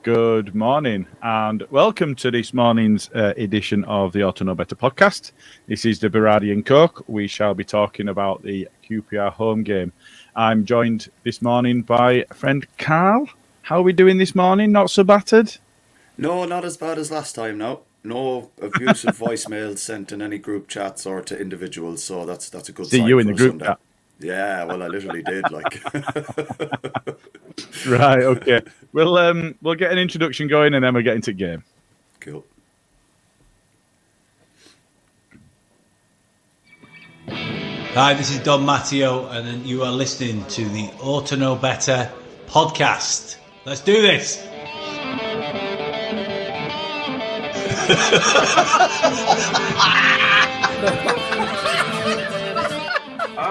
Good morning and welcome to this morning's edition of the Ought to Know Better podcast. This is the Berardi Coke. We shall be talking about the QPR home game. I'm joined this morning by friend Karl. How are we doing this morning? Not so battered? No, not as bad as last time, no. No abusive voicemails sent in any group chats or to individuals, so that's a good See sign you in for the a group Sunday. chat. Yeah, well, I literally did, like. Right, okay. We'll get an introduction going and then we'll get into game. Cool. Hi, this is Don Matteo, and you are listening to the Ought to Know Better podcast. Let's do this.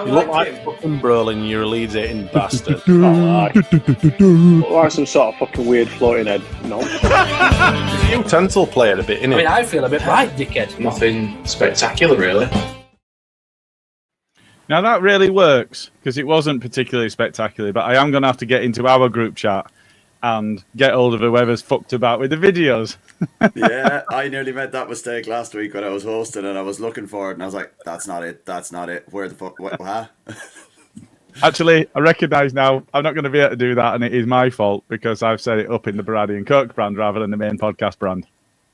You look like fucking Brolin, you're a Leeds eating bastard. Look like some sort of fucking weird floating head. No. He's a utensil player a bit, innit? I mean, I feel a bit right, dickhead. Nothing spectacular, really. Now that really works because it wasn't particularly spectacular, but I am going to have to get into our group chat and get hold of whoever's fucked about with the videos. Yeah, I nearly made that mistake last week when I was hosting and I was looking for it and I was like, that's not it. Where the fuck, what? Actually, I recognise now I'm not going to be able to do that, and it is my fault because I've set it up in the Berardi Coke brand rather than the main podcast brand.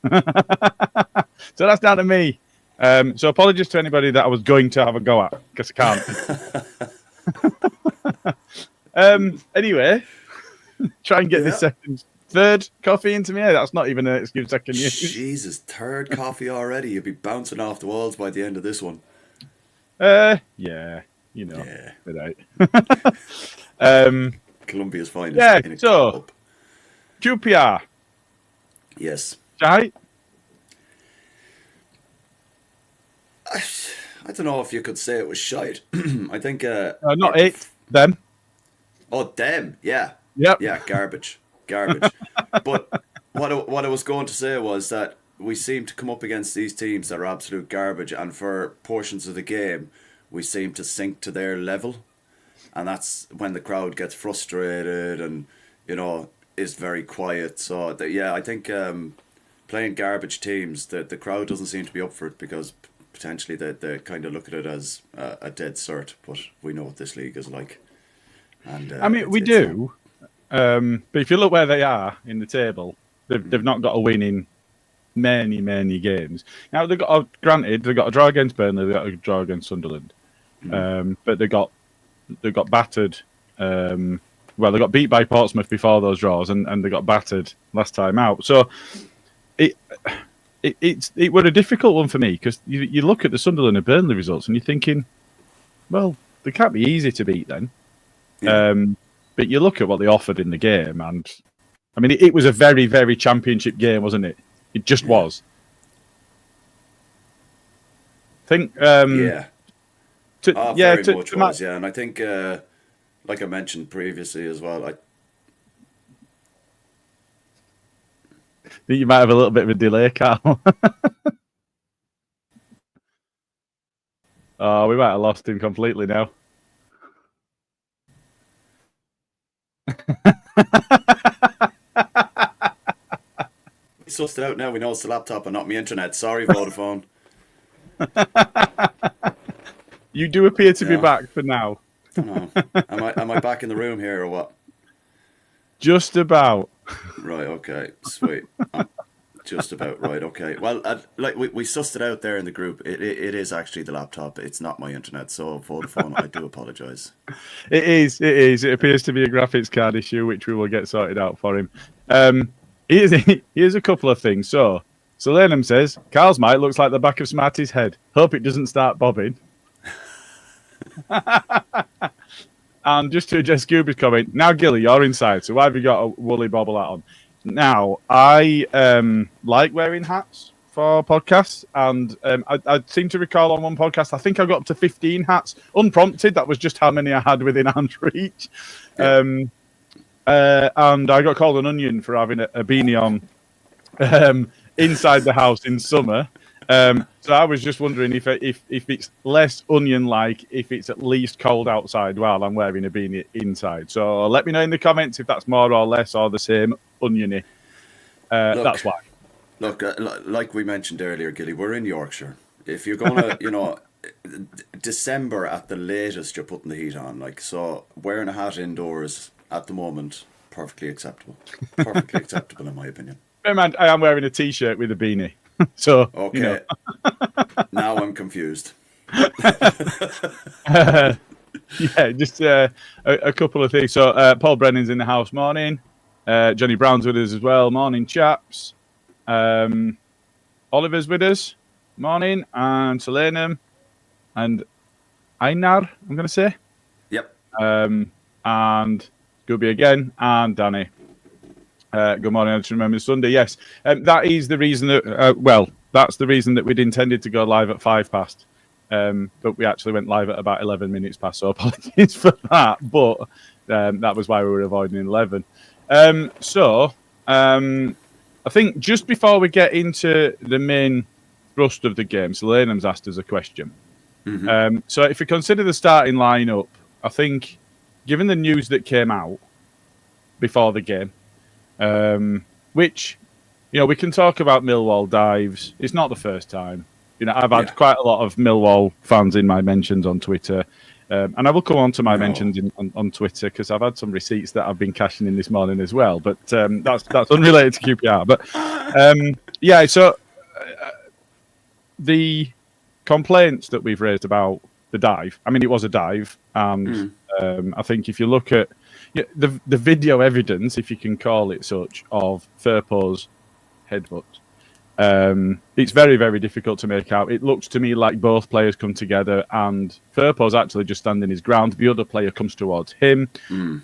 So that's down to me. So apologies to anybody that I was going to have a go at because I can't. Anyway, try and get this third coffee into me. That's not even an excuse I can use. Jesus, third coffee already. You'll be bouncing off the walls by the end of this one. Yeah, you know. Yeah. Right. Colombia's finest. Yeah, in a so cup. QPR. Yes. Right? I don't know if you could say it was shite. I think... Not it. Them. Oh, them. Yeah. Yep. Yeah, garbage. But what I was going to say was that we seem to come up against these teams that are absolute garbage, and for portions of the game, we seem to sink to their level. And that's when the crowd gets frustrated and, is very quiet. So, I think playing garbage teams, the crowd doesn't seem to be up for it because potentially they kind of look at it as a dead cert, but we know what this league is like. And I mean, we do. But if you look where they are in the table, they've not got a win in many games. Now granted they've got a draw against Burnley, they've got a draw against Sunderland, but they got battered. They got beat by Portsmouth before those draws, and they got battered last time out. So it was a difficult one for me because you look at the Sunderland and Burnley results and you're thinking, well, they can't be easy to beat then. Yeah. But you look at what they offered in the game, and I mean, it was a very, very championship game, wasn't it? It just was. I think. Very much was, yeah. And I think, like I mentioned previously as well, I think you might have a little bit of a delay, Karl. Oh, we might have lost him completely now. We sussed it out now. We know it's the laptop and not my internet. Sorry, Vodafone. You do appear to be back for now. Am I back in the room here or what? Just about. Right. Okay. Sweet. Just about right. Okay. Well, we sussed it out there in the group. It is actually the laptop. It's not my internet. So Vodafone, I do apologise. It is. It appears to be a graphics card issue, which we will get sorted out for him. Here's a couple of things. So Lenham says, Karl's mic looks like the back of Smarty's head. Hope it doesn't start bobbing. And just to address Goober's comment, now Gilly, you're inside. So why have you got a woolly bobble hat on? Now, I like wearing hats for podcasts, and I seem to recall on one podcast, I think I got up to 15 hats, unprompted. That was just how many I had within arm's reach. And I got called an onion for having a beanie on inside the house in summer. So I was just wondering if it's less onion-like, if it's at least cold outside while I'm wearing a beanie inside. So let me know in the comments if that's more or less or the same oniony. That's why. Look, like we mentioned earlier, Gilly, we're in Yorkshire. If you're gonna, December at the latest, you're putting the heat on. Like, so wearing a hat indoors at the moment, perfectly acceptable. Perfectly acceptable in my opinion. Hey man, I am wearing a t-shirt with a beanie. So Okay. Now I'm confused. Yeah, just a couple of things. So Paul Brennan's in the house. Morning. Johnny Brown's with us as well. Morning, chaps. Oliver's with us. Morning. And Selenum. And Einar, I'm going to say. Yep. And Gooby again. And Danny. Good morning. I just remember Sunday. Yes. That is the reason that, that's the reason that we'd intended to go live at 5 past. But we actually went live at about 11 minutes past, so apologies for that. But that was why we were avoiding 11. I think just before we get into the main thrust of the game, Selenum's asked us a question. Mm-hmm. So if you consider the starting lineup, I think, given the news that came out before the game, which, we can talk about Millwall dives. It's not the first time. I've had quite a lot of Millwall fans in my mentions on Twitter. And I will come on to my mentions on Twitter because I've had some receipts that I've been cashing in this morning as well. But that's unrelated to QPR. But so the complaints that we've raised about the dive, I mean, it was a dive. And I think if you look at the video evidence, if you can call it such, of Firpo's headbutt, it's very, very difficult to make out. It looks to me like both players come together and Firpo's actually just standing his ground. The other player comes towards him.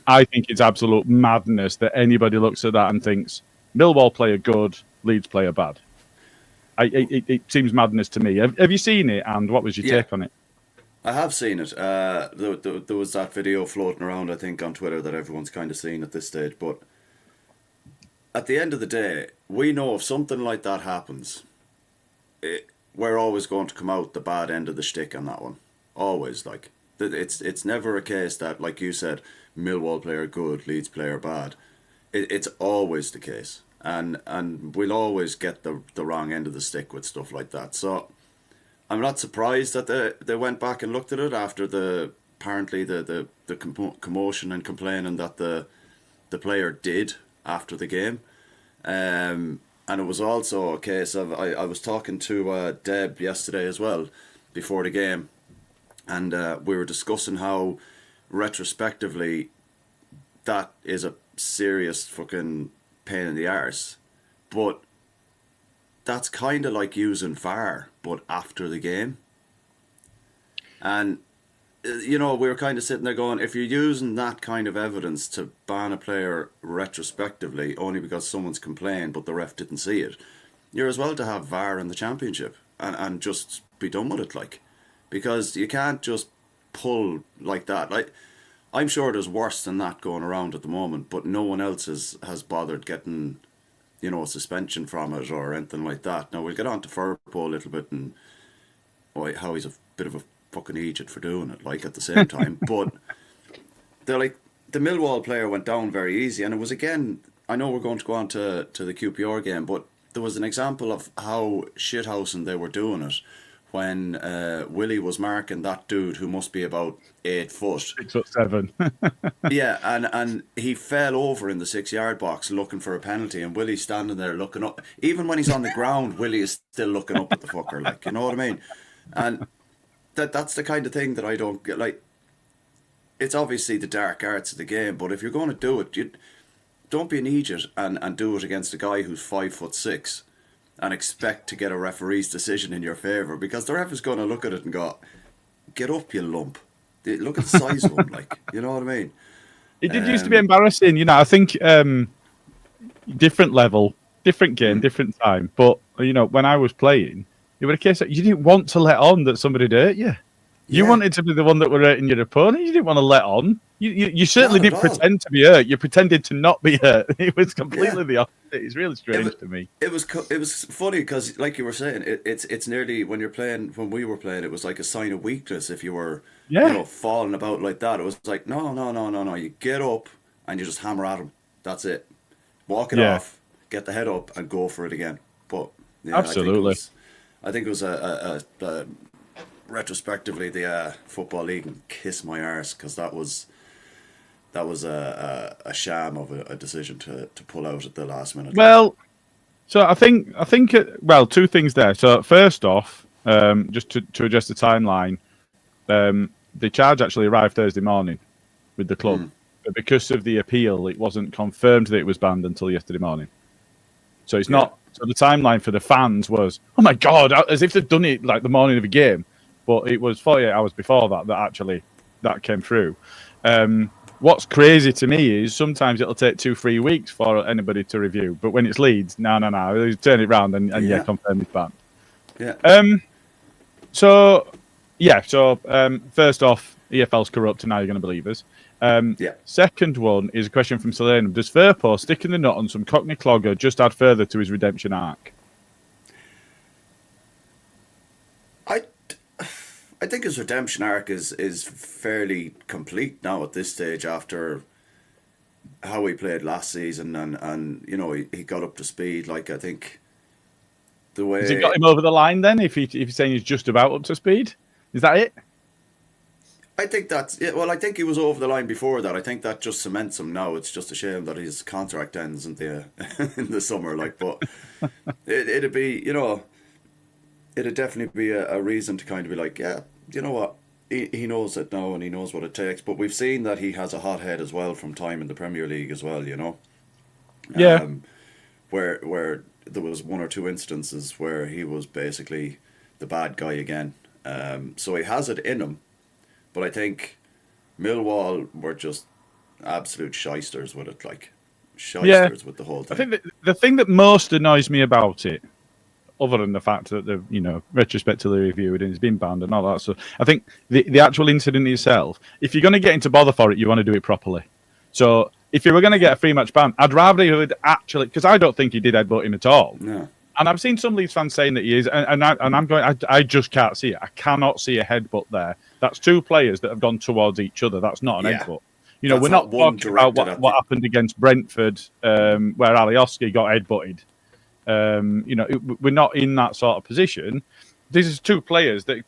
I think it's absolute madness that anybody looks at that and thinks Millwall player good, Leeds player bad. It seems madness to me. Have you seen it, and what was your take on it? I have seen it. There was that video floating around, I think, on Twitter that everyone's kind of seen at this stage. But at the end of the day, we know if something like that happens, we're always going to come out the bad end of the shtick on that one. Always, like. It's never a case that, like you said, Millwall player good, Leeds player bad. It's always the case. And we'll always get the wrong end of the stick with stuff like that. So I'm not surprised that they went back and looked at it after the commotion and complaining that the player did after the game. And it was also a case of, I was talking to Deb yesterday as well, before the game, and we were discussing how retrospectively that is a serious fucking pain in the arse. But that's kind of like using VAR, but after the game. And, we were kind of sitting there going, if you're using that kind of evidence to ban a player retrospectively, only because someone's complained but the ref didn't see it, you're as well to have VAR in the Championship and just be done with it, like. Because you can't just pull like that. Like, I'm sure there's worse than that going around at the moment, but no one else has bothered getting, a suspension from it or anything like that. Now, we'll get on to Firpo a little bit and how he's a bit of a fucking idiot for doing it, like, at the same time. But they're like, the Millwall player went down very easy, and it was, again, I know we're going to go on to the QPR game, but there was an example of how shithousing they were doing it when Willie was marking that dude who must be about 8 foot. 6'7". Yeah, and he fell over in the 6-yard box looking for a penalty, and Willie's standing there looking up. Even when he's on the ground, Willie is still looking up at the fucker, like, you know what I mean? And that's the kind of thing that I don't get. Like, it's obviously the dark arts of the game, but if you're going to do it, don't be an idiot and do it against a guy who's 5'6" and expect to get a referee's decision in your favour, because the ref is going to look at it and go, get up, you lump. Look at the size of him, like, you know what I mean? It did used to be embarrassing, I think different level, different game, different time. But, when I was playing, it was a case that you didn't want to let on that somebody hurt you. You wanted to be the one that were hurting your opponent. You didn't want to let on. You certainly didn't pretend to be hurt. You pretended to not be hurt. It was completely the opposite. It's really strange to me. It was funny because, like you were saying, it's nearly when we were playing, it was like a sign of weakness if you were falling about like that. It was like no. You get up and you just hammer at him. That's it. Walk it off. get the head up and go for it again. But yeah, Absolutely. I think it was a retrospectively the Football League can kiss my arse, because that was a sham of a decision to pull out at the last minute. Well, so I think two things there. So first off, just to address the timeline, the charge actually arrived Thursday morning with the club, but because of the appeal, it wasn't confirmed that it was banned until yesterday morning. So it's not. So the timeline for the fans was, oh my god, as if they'd done it like the morning of a game, but it was 48 hours before that came through. What's crazy to me is sometimes it'll take 2-3 weeks for anybody to review, but when it's Leeds, no, they turn it round and confirm it's banned. Yeah. So first off, EFL's corrupt, and now you're going to believe us. Second one is a question from Selenium. Does Firpo sticking the nut on some Cockney clogger just add further to his redemption arc? I think his redemption arc is fairly complete now at this stage, after how he played last season, and he got up to speed. Like, I think the way... Has it got him over the line then, if you're saying he's just about up to speed? Is that it? I think that's it. Well, I think he was over the line before that. I think that just cements him now. It's just a shame that his contract ends in the summer. Like, but it'd be, it'd definitely be a reason to kind of be like, yeah, you know what, he knows it now and he knows what it takes. But we've seen that he has a hot head as well from time in the Premier League as well. Yeah. Where there was one or two instances where he was basically the bad guy again. So he has it in him. But I think Millwall were just absolute shysters with it, with the whole thing. I think the thing that most annoys me about it, other than the fact that they've, retrospectively reviewed and it's been banned and all that, so I think the actual incident itself, if you're going to get into bother for it, you want to do it properly. So if you were going to get a free match ban, I'd rather he would actually, because I don't think he did headbutt him at all. No. And I've seen some Leeds fans saying that he is, and I'm going, I just can't see it. I cannot see a headbutt there. That's two players that have gone towards each other. That's not an headbutt. We're not talking about what happened against Brentford, where Alioski got headbutted. We're not in that sort of position. These are two players that,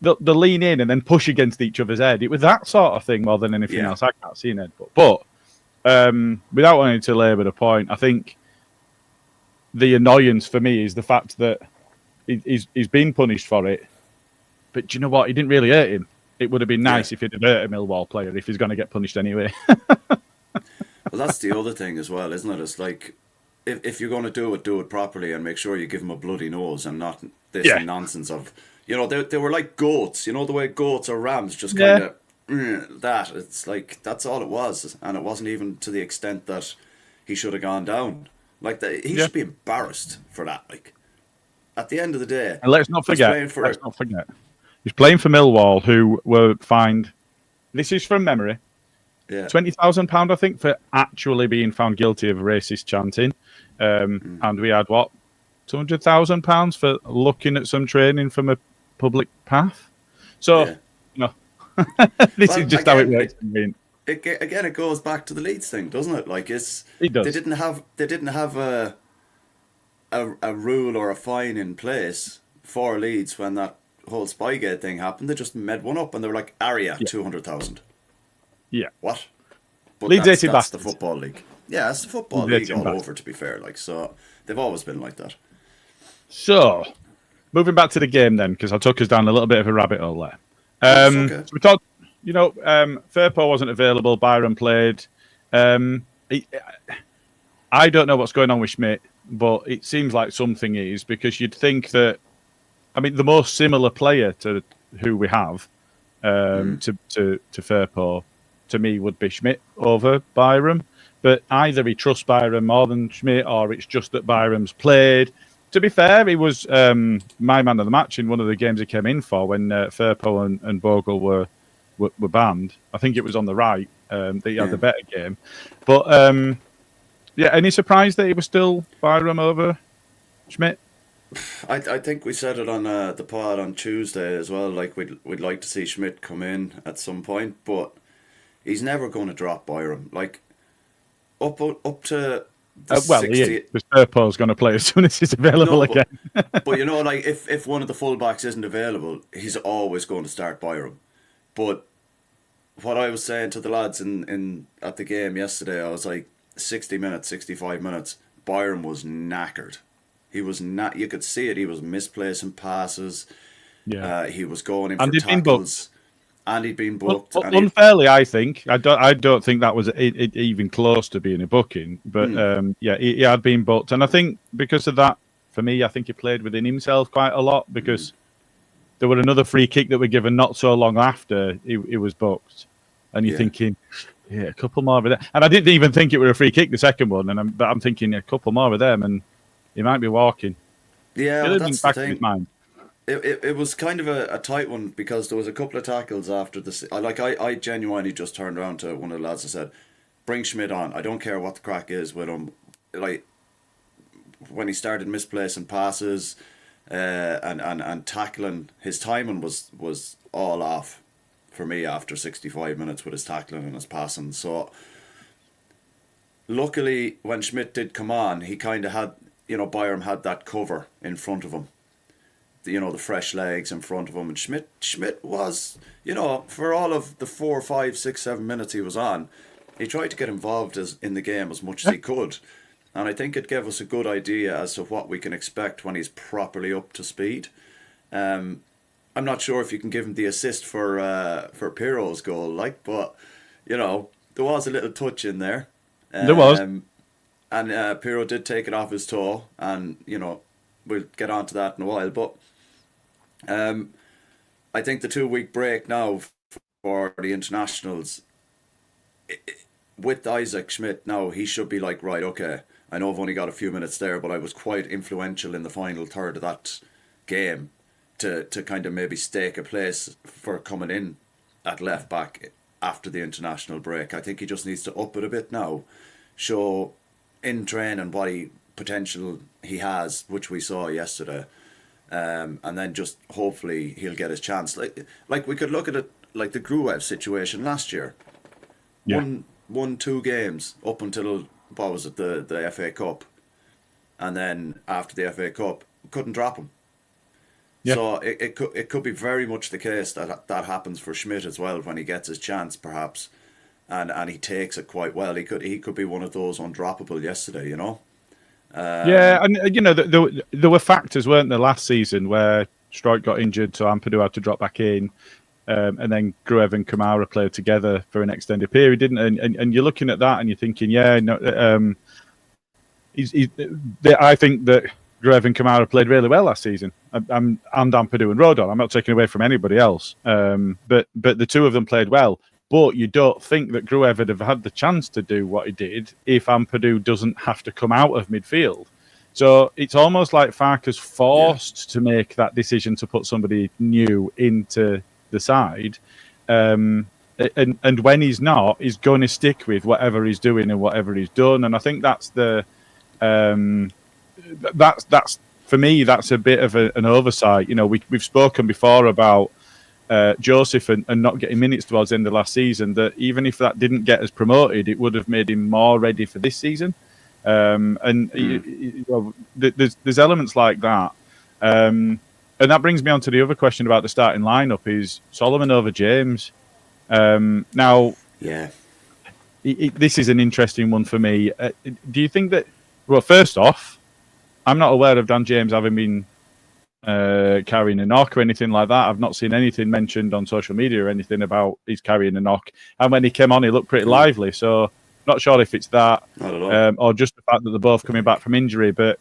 they'll lean in and then push against each other's head. It was that sort of thing more than anything else. I can't see an headbutt. But without wanting to labour the point, I think the annoyance for me is the fact that he's been punished for it. But do you know what? He didn't really hurt him. It would have been nice if he'd have hurt a Millwall player if he's going to get punished anyway. Well, that's the other thing as well, isn't it? It's like, if you're going to do it properly and make sure you give him a bloody nose and not this nonsense of, they were like goats. The way goats or rams just kind of that. It's like, that's all it was. And it wasn't even to the extent that he should have gone down. Like, he should be embarrassed for that. Like, at the end of the day, and let's not forget. He's playing for Millwall, who were fined. This is from memory. £20,000, I think, for actually being found guilty of racist chanting. And we had £200,000 for looking at some training from a public path. So, this is just how it works. It goes back to the Leeds thing, doesn't it? Like, it does. They didn't have a rule or a fine in place for Leeds when that whole Spygate thing happened. They just made one up and they were like, Aria, 200,000. Yeah. What? But Leeds that's the Football League. Yeah, it's the Football League all over, to be fair. Like, so they've always been like that. So, moving back to the game then, because I took us down a little bit of a rabbit hole there. So we talked, Firpo wasn't available. Byron played. I don't know what's going on with Schmidt, but it seems like something is, because you'd think that, the most similar player to who we have to Firpo, to me, would be Schmidt over Byram. But either he trusts Byram more than Schmidt, or it's just that Byram's played. To be fair, he was my man of the match in one of the games he came in for when Firpo and Bogle were banned. I think it was on the right that he had the better game. But, any surprise that he was still Byram over Schmidt? I think we said it on the pod on Tuesday as well. Like, we'd like to see Schmidt come in at some point, but he's never going to drop Byram. Like, up to Well, he is, because Firpo's going to play as soon as he's available again. But you know, like if one of the fullbacks isn't available, he's always going to start Byram. But what I was saying to the lads in at the game yesterday, I was like, 60 minutes, 65 minutes, Byram was knackered. He was not. You could see it. He was misplacing passes. Yeah, he was going in for tackles. And he'd been booked. Well, unfairly, I think. I don't think that was even close to being a booking. But he had been booked, and I think because of that, for me, I think he played within himself quite a lot because there were another free kick that were given not so long after he was booked, and you're thinking, a couple more of them. And I didn't even think it was a free kick, the second one, but I'm thinking a couple more of them, and he might be walking. Yeah, that's the thing. In his mind. It was kind of a tight one because there was a couple of tackles after this. I genuinely just turned around to one of the lads and said, "Bring Schmidt on. I don't care what the crack is with him." Like when he started misplacing passes and tackling, his timing was all off for me after 65 minutes with his tackling and his passing. So luckily, when Schmidt did come on, he kind of had, Byram had that cover in front of him. The fresh legs in front of him, and Schmidt was, for all of the 4, 5, 6, 7 minutes he was on, he tried to get involved in the game as much as he could, and I think it gave us a good idea as to what we can expect when he's properly up to speed. I'm not sure if you can give him the assist for Piroe's goal, but there was a little touch in there. There was, and Piroe did take it off his toe, and we'll get onto that in a while, but. I think the 2-week break now for the internationals, with Isaac Schmidt now, he should be like, right, okay, I know I've only got a few minutes there, but I was quite influential in the final third of that game to kind of maybe stake a place for coming in at left back after the international break. I think he just needs to up it a bit now, show in training what potential he has, which we saw yesterday. And then just hopefully he'll get his chance. Like we could look at it like the Gruev situation last year. Yeah. Won 2 games up until what was it, the FA Cup, and then after the FA Cup couldn't drop him. Yeah. So it could be very much the case that happens for Schmidt as well when he gets his chance perhaps, and he takes it quite well. He could be one of those undroppable yesterday, and there were factors, weren't there, last season where Struijk got injured, so Ampadu had to drop back in, and then Gruev and Kamara played together for an extended period, didn't they? And you're looking at that and you're thinking, I think that Gruev and Kamara played really well last season, and Ampadu and Rodon. I'm not taking away from anybody else, but the two of them played well. But you don't think that Gruev would have had the chance to do what he did if Ampadu doesn't have to come out of midfield. So it's almost like Farke's forced to make that decision to put somebody new into the side. And when he's not, he's going to stick with whatever he's doing and whatever he's done. And I think that's that's for me, that's a bit of an oversight. We've spoken before about Joseph and not getting minutes towards the end of last season, that even if that didn't get us promoted, it would have made him more ready for this season. There's elements like that. And that brings me on to the other question about the starting lineup, is Solomon over James. Now, this is an interesting one for me. Do you think that, well, first off, I'm not aware of Dan James having been carrying a knock or anything like that. I've not seen anything mentioned on social media or anything about he's carrying a knock. And when he came on, he looked pretty lively. So not sure if it's that or just the fact that they're both coming back from injury. But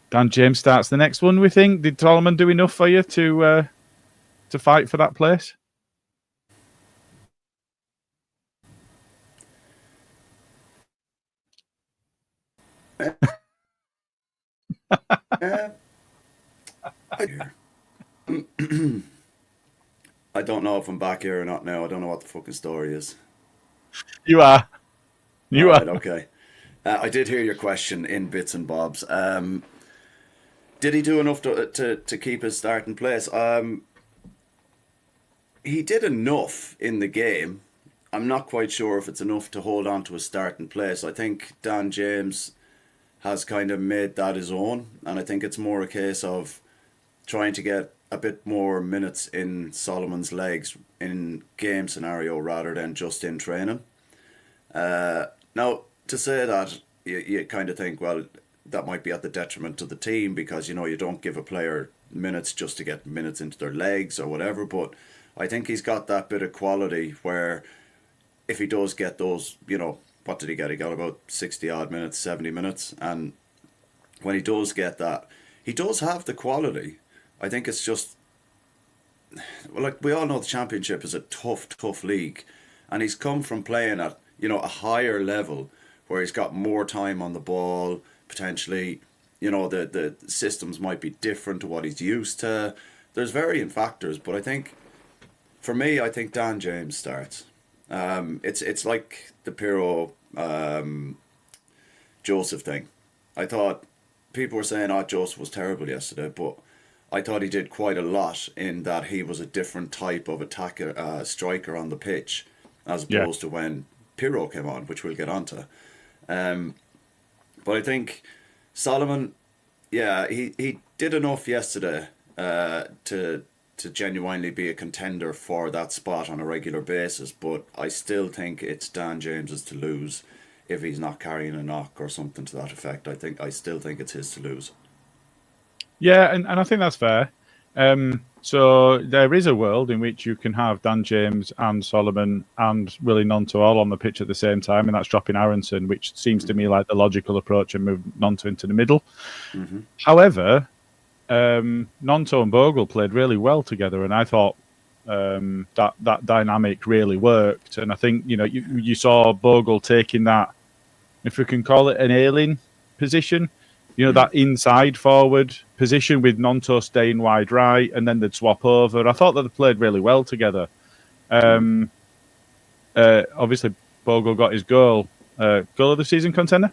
Dan James starts the next one, we think. Did Solomon do enough for you to fight for that place? I don't know if I'm back here or not now. I don't know what the fucking story is. You are. Right, okay. I did hear your question in bits and bobs. Did he do enough to keep his starting place? He did enough in the game. I'm not quite sure if it's enough to hold on to a starting place. I think Dan James has kind of made that his own, and I think it's more a case of trying to get a bit more minutes in Solomon's legs in game scenario rather than just in training. Now, to say that, you kind of think, well, that might be at the detriment to the team because, you don't give a player minutes just to get minutes into their legs or whatever, but I think he's got that bit of quality where if he does get those, what did he get? He got about 60 odd minutes, 70 minutes, and when he does get that, he does have the quality. I think it's just, well, like we all know the Championship is a tough league, and he's come from playing at, a higher level where he's got more time on the ball, potentially, the systems might be different to what he's used to. There's varying factors, but I think, for me, I think Dan James starts. It's like the Piroe Joseph thing. I thought people were saying, Joseph was terrible yesterday, but I thought he did quite a lot in that he was a different type of attacker, striker on the pitch, as opposed to when Piroe came on, which we'll get onto. But I think Solomon, he did enough yesterday to genuinely be a contender for that spot on a regular basis, but I still think it's Dan James's to lose if he's not carrying a knock or something to that effect. I still think it's his to lose. Yeah, and I think that's fair. So there is a world in which you can have Dan James and Solomon and Willie Nonto all on the pitch at the same time, and that's dropping Aronson, which seems to me like the logical approach, and move Nonto into the middle. Mm-hmm. However, Nonto and Bogle played really well together, and I thought that dynamic really worked. And I think you saw Bogle taking that, if we can call it an ailing position, that inside forward position with Nonto staying wide right, and then they'd swap over. I thought that they played really well together. Obviously, Bogle got his goal of the season contender.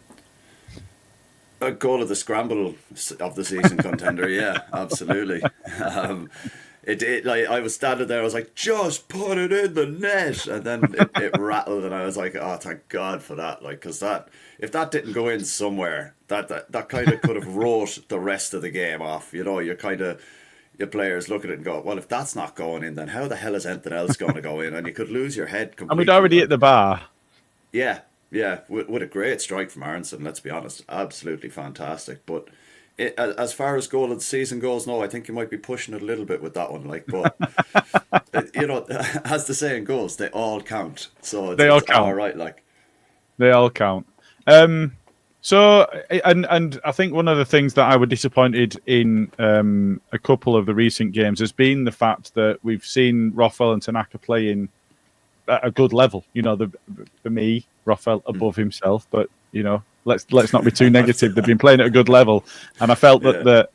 A goal of the scramble of the season contender, yeah, absolutely. I was standing there, I was like, just put it in the net, and then it rattled, and I was like, oh, thank God for that, because if that didn't go in somewhere, that kind of could have wrote the rest of the game off. You're kind of, your players look at it and go, well, if that's not going in, then how the hell is anything else going to go in? And you could lose your head completely. And we'd already hit the bar. Yeah, with a great strike from Aronson, let's be honest. Absolutely fantastic. But as far as goal of the season goes, no, I think you might be pushing it a little bit with that one. But, as the saying goes, they all count. So it's all count. All right, They all count. So, and I think one of the things that I was disappointed in a couple of the recent games has been the fact that we've seen Rothwell and Tanaka playing at a good level. For me, Rothwell above himself, but let's not be too negative. They've been playing at a good level, and I felt that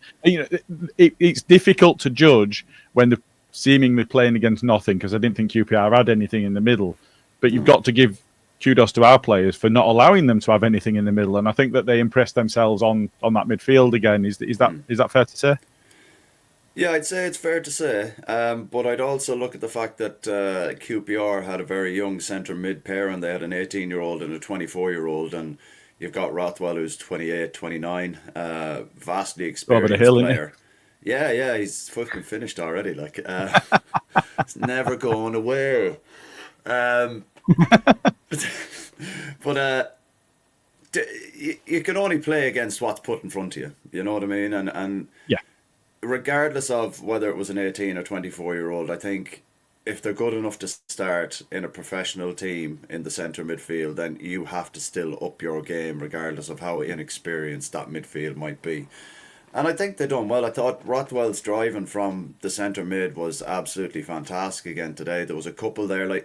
it's difficult to judge when they're seemingly playing against nothing, because I didn't think QPR had anything in the middle. But you've got to give kudos to our players for not allowing them to have anything in the middle, and I think that they impressed themselves on that midfield again. Is that fair to say? Yeah, I'd say it's fair to say, but I'd also look at the fact that QPR had a very young centre mid pair, and they had an 18-year-old and a 24-year-old, and you've got Rothwell, who's 28, 29, vastly experienced player. Yeah, he's fucking finished already. It's never going away. But you can only play against what's put in front of you. You know what I mean? And yeah. Regardless of whether it was an 18 or 24-year-old, I think if they're good enough to start in a professional team in the centre midfield, then you have to still up your game regardless of how inexperienced that midfield might be. And I think they done well. I thought Rothwell's driving from the centre mid was absolutely fantastic again today. There was a couple there,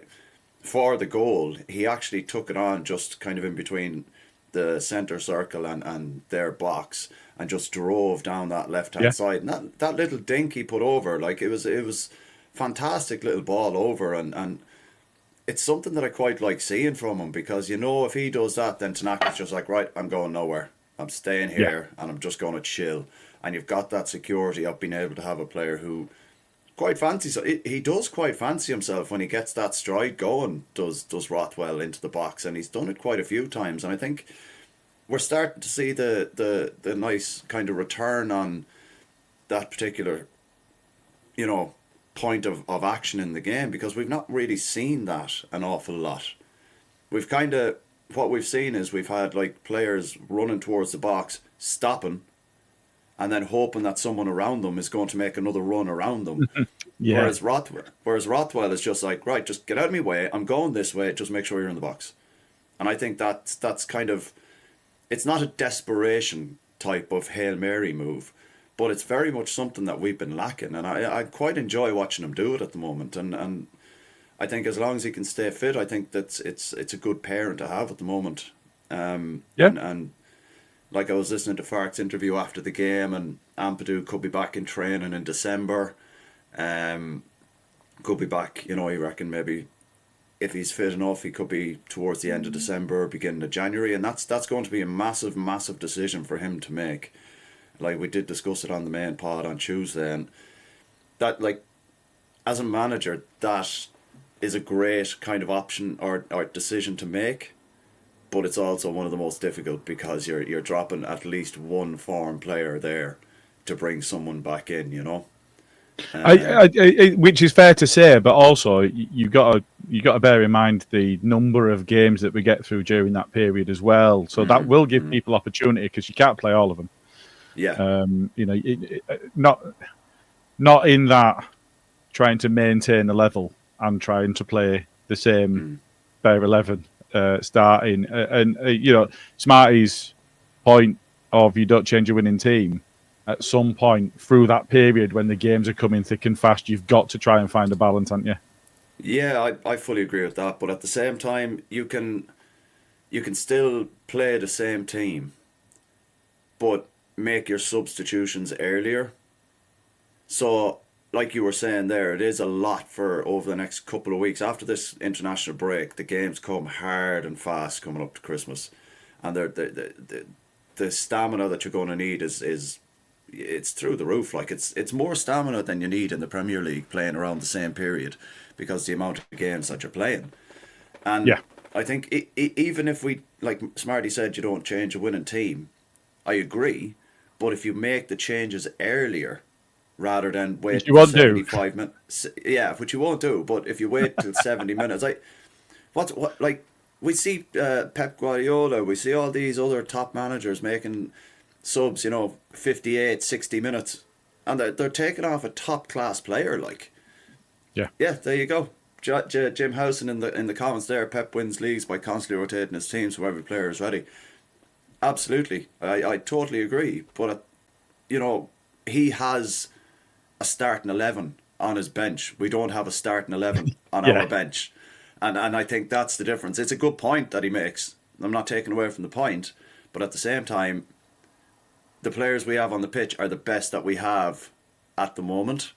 for the goal, he actually took it on just kind of in between the centre circle and their box, and just drove down that left-hand side. And that little dink he put over, it was fantastic little ball over, and it's something that I quite like seeing from him, because if he does that, then Tanaka's just like, right, I'm going nowhere. I'm staying here and I'm just going to chill. And you've got that security of being able to have a player who quite fancy. So he does quite fancy himself when he gets that stride going. Does Rothwell into the box, and he's done it quite a few times. And I think we're starting to see the nice kind of return on that particular, point of action in the game, because we've not really seen that an awful lot. We've kind of, what we've seen is we've had like players running towards the box, stopping, and then hoping that someone around them is going to make another run around them. Yeah. Whereas Rothwell is just like, right, just get out of my way. I'm going this way. Just make sure you're in the box. And I think that's kind of, it's not a desperation type of Hail Mary move, but it's very much something that we've been lacking. And I quite enjoy watching him do it at the moment. And I think as long as he can stay fit, I think that's it's a good pairing to have at the moment. And like I was listening to Fark's interview after the game, and Ampadu could be back in training in December. Could be back, he reckon maybe if he's fit enough, he could be towards the end of December, beginning of January, and that's going to be a massive, massive decision for him to make. Like we did discuss it on the main pod on Tuesday, and that, like, as a manager, that is a great kind of option or decision to make, but it's also one of the most difficult because you're dropping at least one foreign player there to bring someone back in, which is fair to say, but also you got to bear in mind the number of games that we get through during that period as well. So that will give people opportunity, because you can't play all of them. Yeah. Not in that trying to maintain a level and trying to play the same bare 11 starting. Smarty's point of you don't change your winning team. At some point through that period when the games are coming thick and fast, you've got to try and find a balance, haven't you? Yeah, I fully agree with that. But at the same time, you can still play the same team, but make your substitutions earlier. So, like you were saying there, it is a lot for over the next couple of weeks. After this international break, the games come hard and fast coming up to Christmas. And the stamina that you're going to need is it's through the roof. Like it's more stamina than you need in the Premier League playing around the same period, because the amount of games that you're playing. And I think even if we, like Smarty said, you don't change a winning team, I agree. But if you make the changes earlier rather than wait till 75 minutes, which you won't do. But if you wait till 70 minutes, like we see Pep Guardiola, we see all these other top managers making subs, 58, 60 minutes, and they're taking off a top class player. Like, yeah, there you go. Jim Housen in the comments there. Pep wins leagues by constantly rotating his teams so every player is ready. Absolutely, I totally agree. But he has a starting 11 on his bench. We don't have a starting 11 on our bench, and I think that's the difference. It's a good point that he makes. I'm not taking away from the point, but at the same time, the players we have on the pitch are the best that we have at the moment.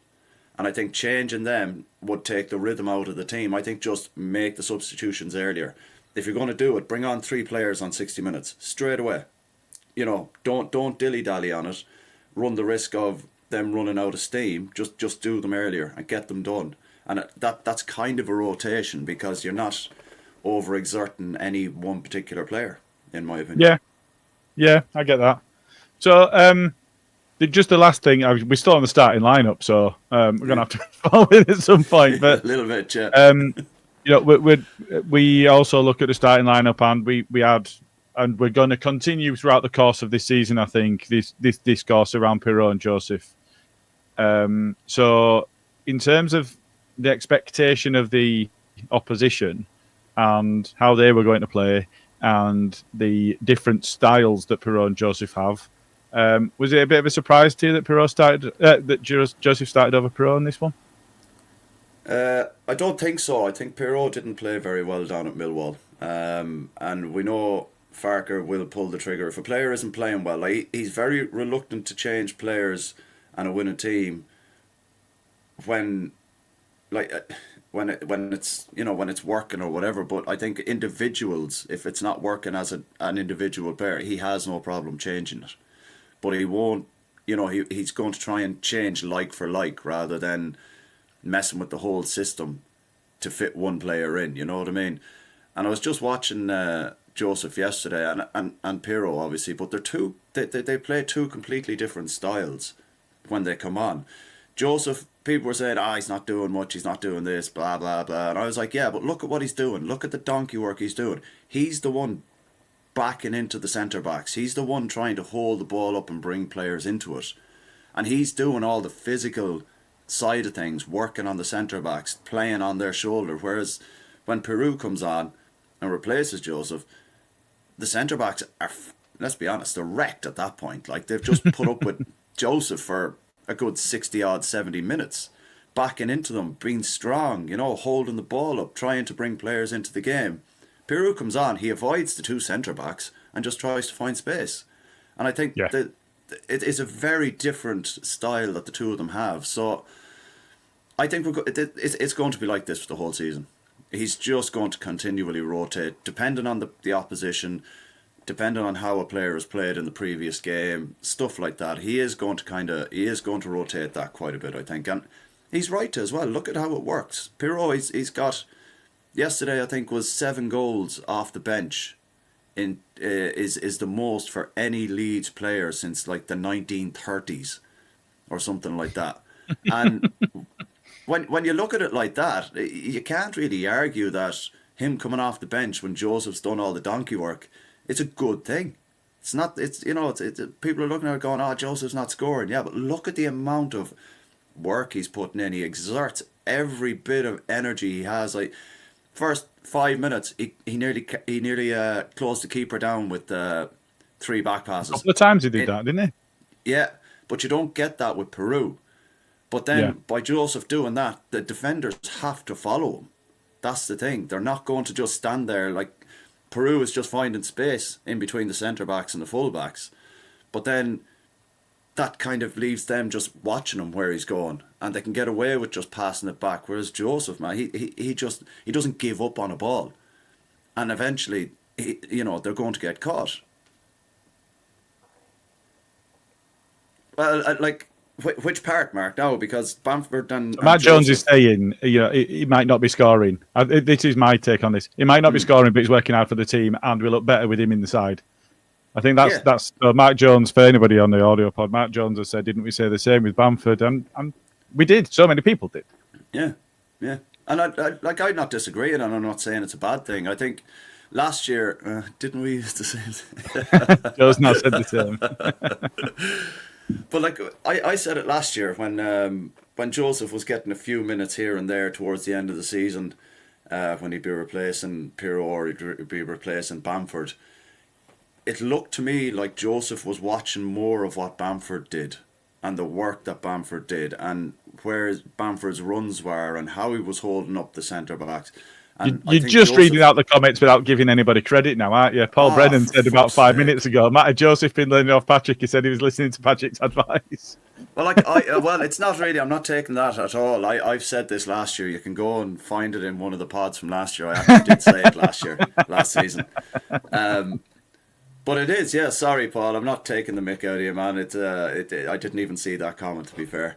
And I think changing them would take the rhythm out of the team. I think just make the substitutions earlier. If you're going to do it, bring on 3 players on 60 minutes straight away. Don't dilly-dally on it. Run the risk of them running out of steam. Just do them earlier and get them done. And that's kind of a rotation, because you're not overexerting any one particular player, in my opinion. Yeah, I get that. So, just the last thing, we're still on the starting lineup, so we're going to have to follow it at some point. But a little bit, yeah. We also look at the starting lineup, and we had, and we're going to continue throughout the course of this season, I think, this discourse around Piroe and Joseph. So, in terms of the expectation of the opposition and how they were going to play, and the different styles that Piroe and Joseph have, was it a bit of a surprise to you that Joseph started over Piroe in this one? I don't think so. I think Piroe didn't play very well down at Millwall, and we know Farker will pull the trigger if a player isn't playing well. Like, he's very reluctant to change players and a winning team when it's when it's working or whatever. But I think individuals, if it's not working as an individual player, he has no problem changing it. But he won't, he's going to try and change like for like rather than messing with the whole system to fit one player in. You know what I mean? And I was just watching Joseph yesterday and Piroe, obviously, but they play two completely different styles when they come on. Joseph, people were saying, he's not doing much, he's not doing this, blah, blah, blah. And I was like, yeah, but look at what he's doing. Look at the donkey work he's doing. He's the one backing into the centre-backs. He's the one trying to hold the ball up and bring players into it. And he's doing all the physical side of things, working on the centre-backs, playing on their shoulder. Whereas when Piroe comes on and replaces Joseph, the centre-backs are, let's be honest, they're wrecked at that point. Like, they've just put up with Joseph for a good 60-odd, 70 minutes, backing into them, being strong, holding the ball up, trying to bring players into the game. Piroe comes on, he avoids the two centre-backs and just tries to find space. And I think that it is a very different style that the two of them have. So I think it's going to be like this for the whole season. He's just going to continually rotate, depending on the opposition, depending on how a player has played in the previous game, stuff like that. He is going to rotate that quite a bit, I think. And he's right as well. Look at how it works. Piroe, he's got, yesterday I think was 7 goals off the bench. Is the most for any Leeds player since like the 1930s or something like that. And when you look at it like that, you can't really argue that him coming off the bench when Joseph's done all the donkey work, it's a good thing. It's not. It's people are looking at it going, Joseph's not scoring. Yeah, but look at the amount of work he's putting in. He exerts every bit of energy he has. Like, first 5 minutes, he nearly closed the keeper down with 3 back passes. A couple of times he did that, didn't he? Yeah, but you don't get that with Piroe. But then by Joseph doing that, the defenders have to follow him. That's the thing. They're not going to just stand there. Like, Piroe is just finding space in between the centre-backs and the full-backs. But then that kind of leaves them just watching him where he's going. And they can get away with just passing it back. Whereas Joseph, man, he doesn't give up on a ball. And eventually, they're going to get caught. Well, which part, Mark? No, because Bamford and Matt Jones Joseph, is saying, he might not be scoring. This is my take on this. He might not be scoring, but he's working hard for the team, and we look better with him in the side. I think that's Matt Jones. For anybody on the audio pod, Matt Jones has said, didn't we say the same with Bamford? And we did. So many people did. Yeah. And I'm not disagreeing, and I'm not saying it's a bad thing. I think last year, didn't we used to say it? Joe's not said the same. But I said it last year when Joseph was getting a few minutes here and there towards the end of the season, when he'd be replacing Piroe or he'd be replacing Bamford. It looked to me like Joseph was watching more of what Bamford did and the work that Bamford did and where Bamford's runs were and how he was holding up the centre-backs. You're just reading out the comments without giving anybody credit now, aren't you? Paul Brennan said about 5 minutes ago, Matt Joseph been learning off Patrick. He said he was listening to Patrick's advice. Well, well, it's not really. I'm not taking that at all. I've said this last year. You can go and find it in one of the pods from last year. I actually did say it last season. But it is, yeah. Sorry, Paul. I'm not taking the mick out of you, man. I didn't even see that comment, to be fair.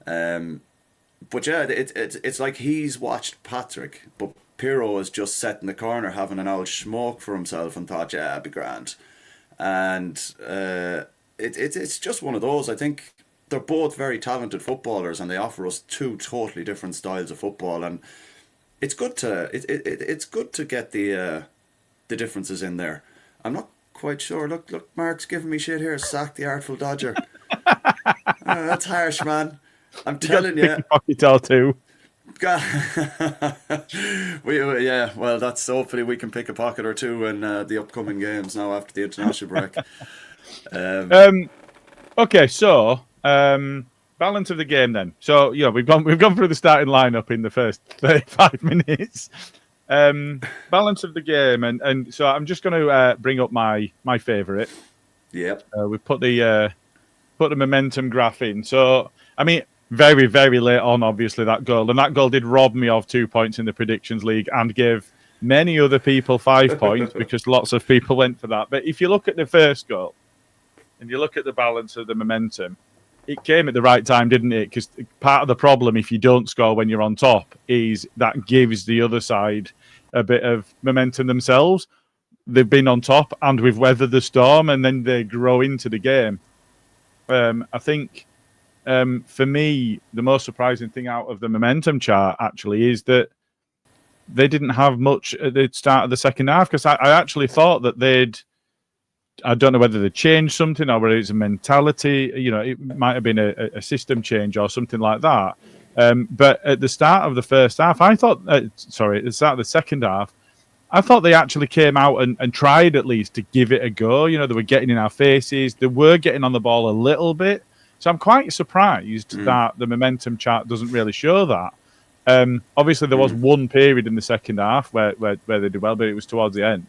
But yeah, it's like he's watched Patrick, but Piroe is just sat in the corner having an old smoke for himself and thought, yeah, it'd be grand. And it's just one of those. I think they're both very talented footballers and they offer us 2 totally different styles of football. And it's good to it's good to get the differences in there. I'm not quite sure. Look, Mark's giving me shit here. Sack the Artful Dodger. That's harsh, man. I'm telling you. Pocket all too. Well, that's hopefully we can pick a pocket or 2 in the upcoming games now after the international break. Okay, so balance of the game then. So we've gone through the starting lineup in the first 35 minutes. Balance of the game, and so I'm just going to bring up my favourite. Yep. We put the momentum graph in. So I mean, very, very late on, obviously, that goal. And that goal did rob me of 2 points in the predictions league and gave many other people 5 points because lots of people went for that. But if you look at the first goal and you look at the balance of the momentum, it came at the right time, didn't it? Because part of the problem, if you don't score when you're on top, is that gives the other side a bit of momentum themselves. They've been on top and we've weathered the storm, and then they grow into the game. I think for me, the most surprising thing out of the momentum chart actually is that they didn't have much at the start of the second half, because I actually thought that I don't know whether they changed something or whether it's a mentality. It might have been a system change or something like that. But at the start of the first half, at the start of the second half, I thought they actually came out and tried at least to give it a go. They were getting in our faces. They were getting on the ball a little bit. So I'm quite surprised that the momentum chart doesn't really show that. Obviously, there was one period in the second half where they did well, but it was towards the end.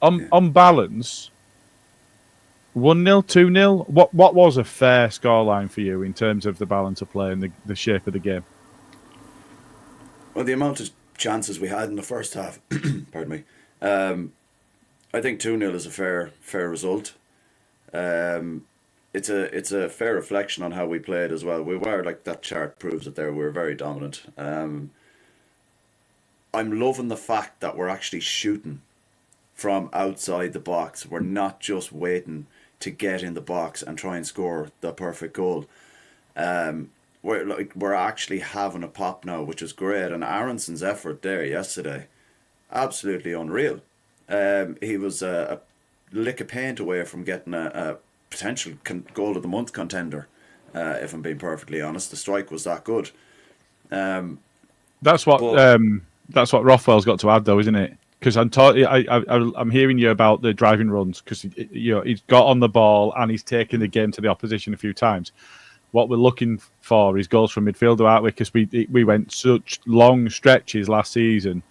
On balance, 1-0, 2-0, what was a fair scoreline for you in terms of the balance of play and the shape of the game? Well, the amount of chances we had in the first half, pardon me, I think 2-0 is a fair result. It's a fair reflection on how we played as well. We were, like that chart proves it there, we were very dominant. I'm loving the fact that we're actually shooting from outside the box. We're not just waiting to get in the box and try and score the perfect goal. We're actually having a pop now, which is great. And Aronson's effort there yesterday, absolutely unreal. He was a lick of paint away from getting a potential goal of the month contender. If I'm being perfectly honest, the strike was that good. That's what Rothwell's got to add, though, isn't it? Because I'm hearing you about the driving runs, because he's got on the ball and he's taken the game to the opposition a few times. What we're looking for is goals from midfield, aren't we? Because we went such long stretches last season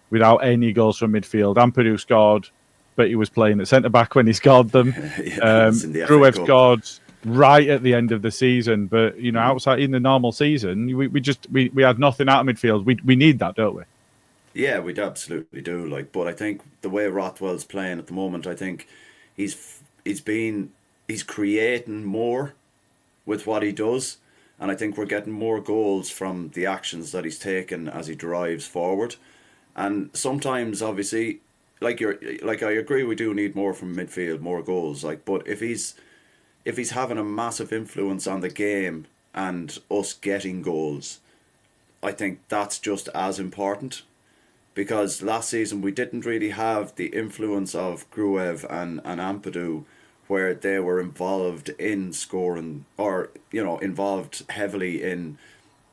without any goals from midfield. Piroe scored, but he was playing at centre back when he scored them. Piroe scored right at the end of the season, but outside in the normal season, we had nothing out of midfield. We need that, don't we? Yeah, we absolutely do. But I think the way Rothwell's playing at the moment, I think he's creating more with what he does, and I think we're getting more goals from the actions that he's taken as he drives forward. And sometimes, obviously, I agree, we do need more from midfield, more goals. But if he's having a massive influence on the game and us getting goals, I think that's just as important. Because last season we didn't really have the influence of Gruev and Ampadu, where they were involved in scoring or involved heavily in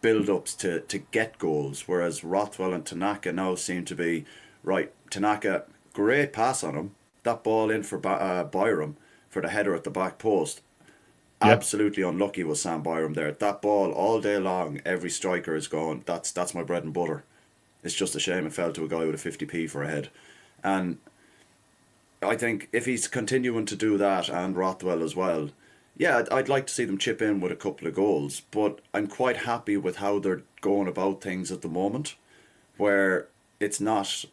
build-ups to get goals, whereas Rothwell and Tanaka now seem to be right. Tanaka, great pass on him, that ball in for Byram for the header at the back post. Yep. Absolutely unlucky was Sam Byram there. That ball all day long, every striker is going, that's my bread and butter. It's just a shame it fell to a guy with a 50p for a head. And I think if he's continuing to do that, and Rothwell as well, yeah, I'd like to see them chip in with a couple of goals. But I'm quite happy with how they're going about things at the moment, where it's not,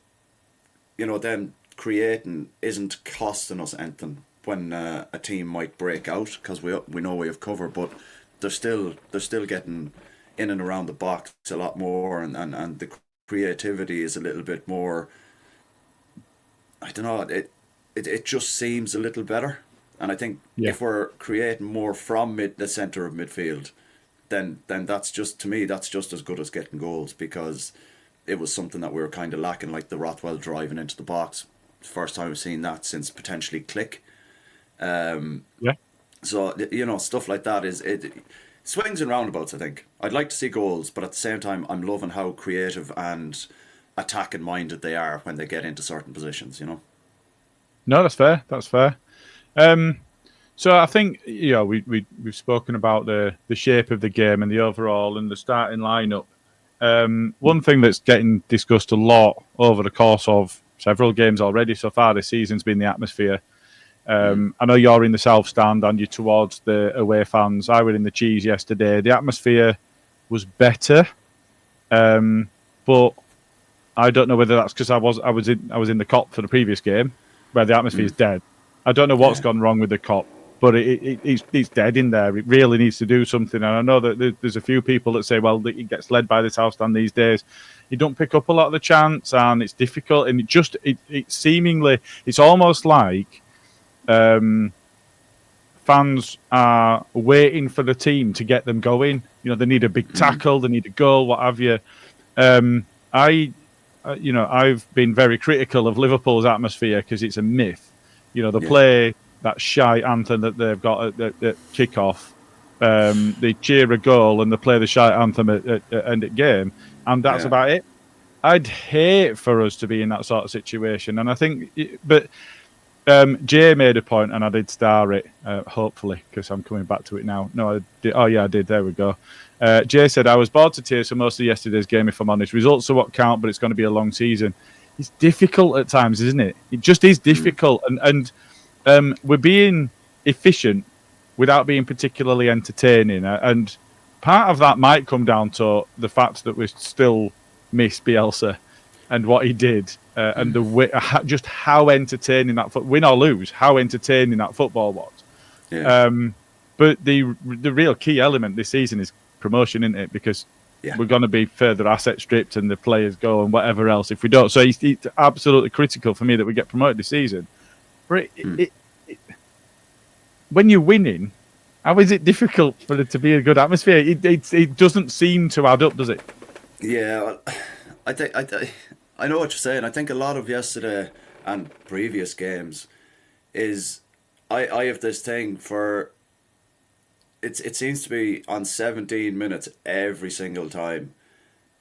them creating isn't costing us anything when a team might break out, because we know we have cover, but they're still getting in and around the box a lot more, and the creativity is a little bit more, I don't know, it just seems a little better. And I think if we're creating more from the centre of midfield, then that's just, to me, that's just as good as getting goals, because it was something that we were kind of lacking, like the Rothwell driving into the box. First time we've seen that since potentially Click. So, stuff like that it swings and roundabouts, I think. I'd like to see goals, but at the same time, I'm loving how creative and attacking minded they are when they get into certain positions, No, that's fair. That's fair. So I think we've spoken about the shape of the game and the overall and the starting lineup. One thing that's getting discussed a lot over the course of several games already so far this season's been the atmosphere. I know you're in the south stand and you're towards the away fans. I was in the cheese yesterday. The atmosphere was better, but I don't know whether that's because I was in the Kop for the previous game, where the atmosphere is dead. I don't know what's gone wrong with the Kop, but it's dead in there. It really needs to do something. And I know that there's a few people that say, well, it gets led by this house stand these days. You don't pick up a lot of the chance, and it's difficult. And it seemingly, it's almost like fans are waiting for the team to get them going. You know, they need a big tackle, they need a goal, what have you. I've been very critical of Liverpool's atmosphere because it's a myth. You know, they play that shy anthem that they've got at kick-off. They cheer a goal and they play the shy anthem at end of game, and that's about it. I'd hate for us to be in that sort of situation, and I think, but Jay made a point, and I did star it, hopefully, because I'm coming back to it now. No, I did. Oh, yeah, I did. There we go. Jay said, I was bored to tears for most of yesterday's game, if I'm honest. Results are what count, but it's going to be a long season. It's difficult at times, isn't it? It just is difficult. And we're being efficient without being particularly entertaining. And part of that might come down to the fact that we still miss Bielsa and what he did. And the way, just how entertaining that win or lose, how entertaining that football was. Yeah. But the real key element this season is promotion, isn't it? Because we're going to be further asset stripped and the players go and whatever else if we don't. So it's absolutely critical for me that we get promoted this season. But when you're winning, how is it difficult for it to be a good atmosphere? It doesn't seem to add up, does it? Yeah, I know what you're saying. I think a lot of yesterday and previous games is I have this thing for it seems to be on 17 minutes every single time.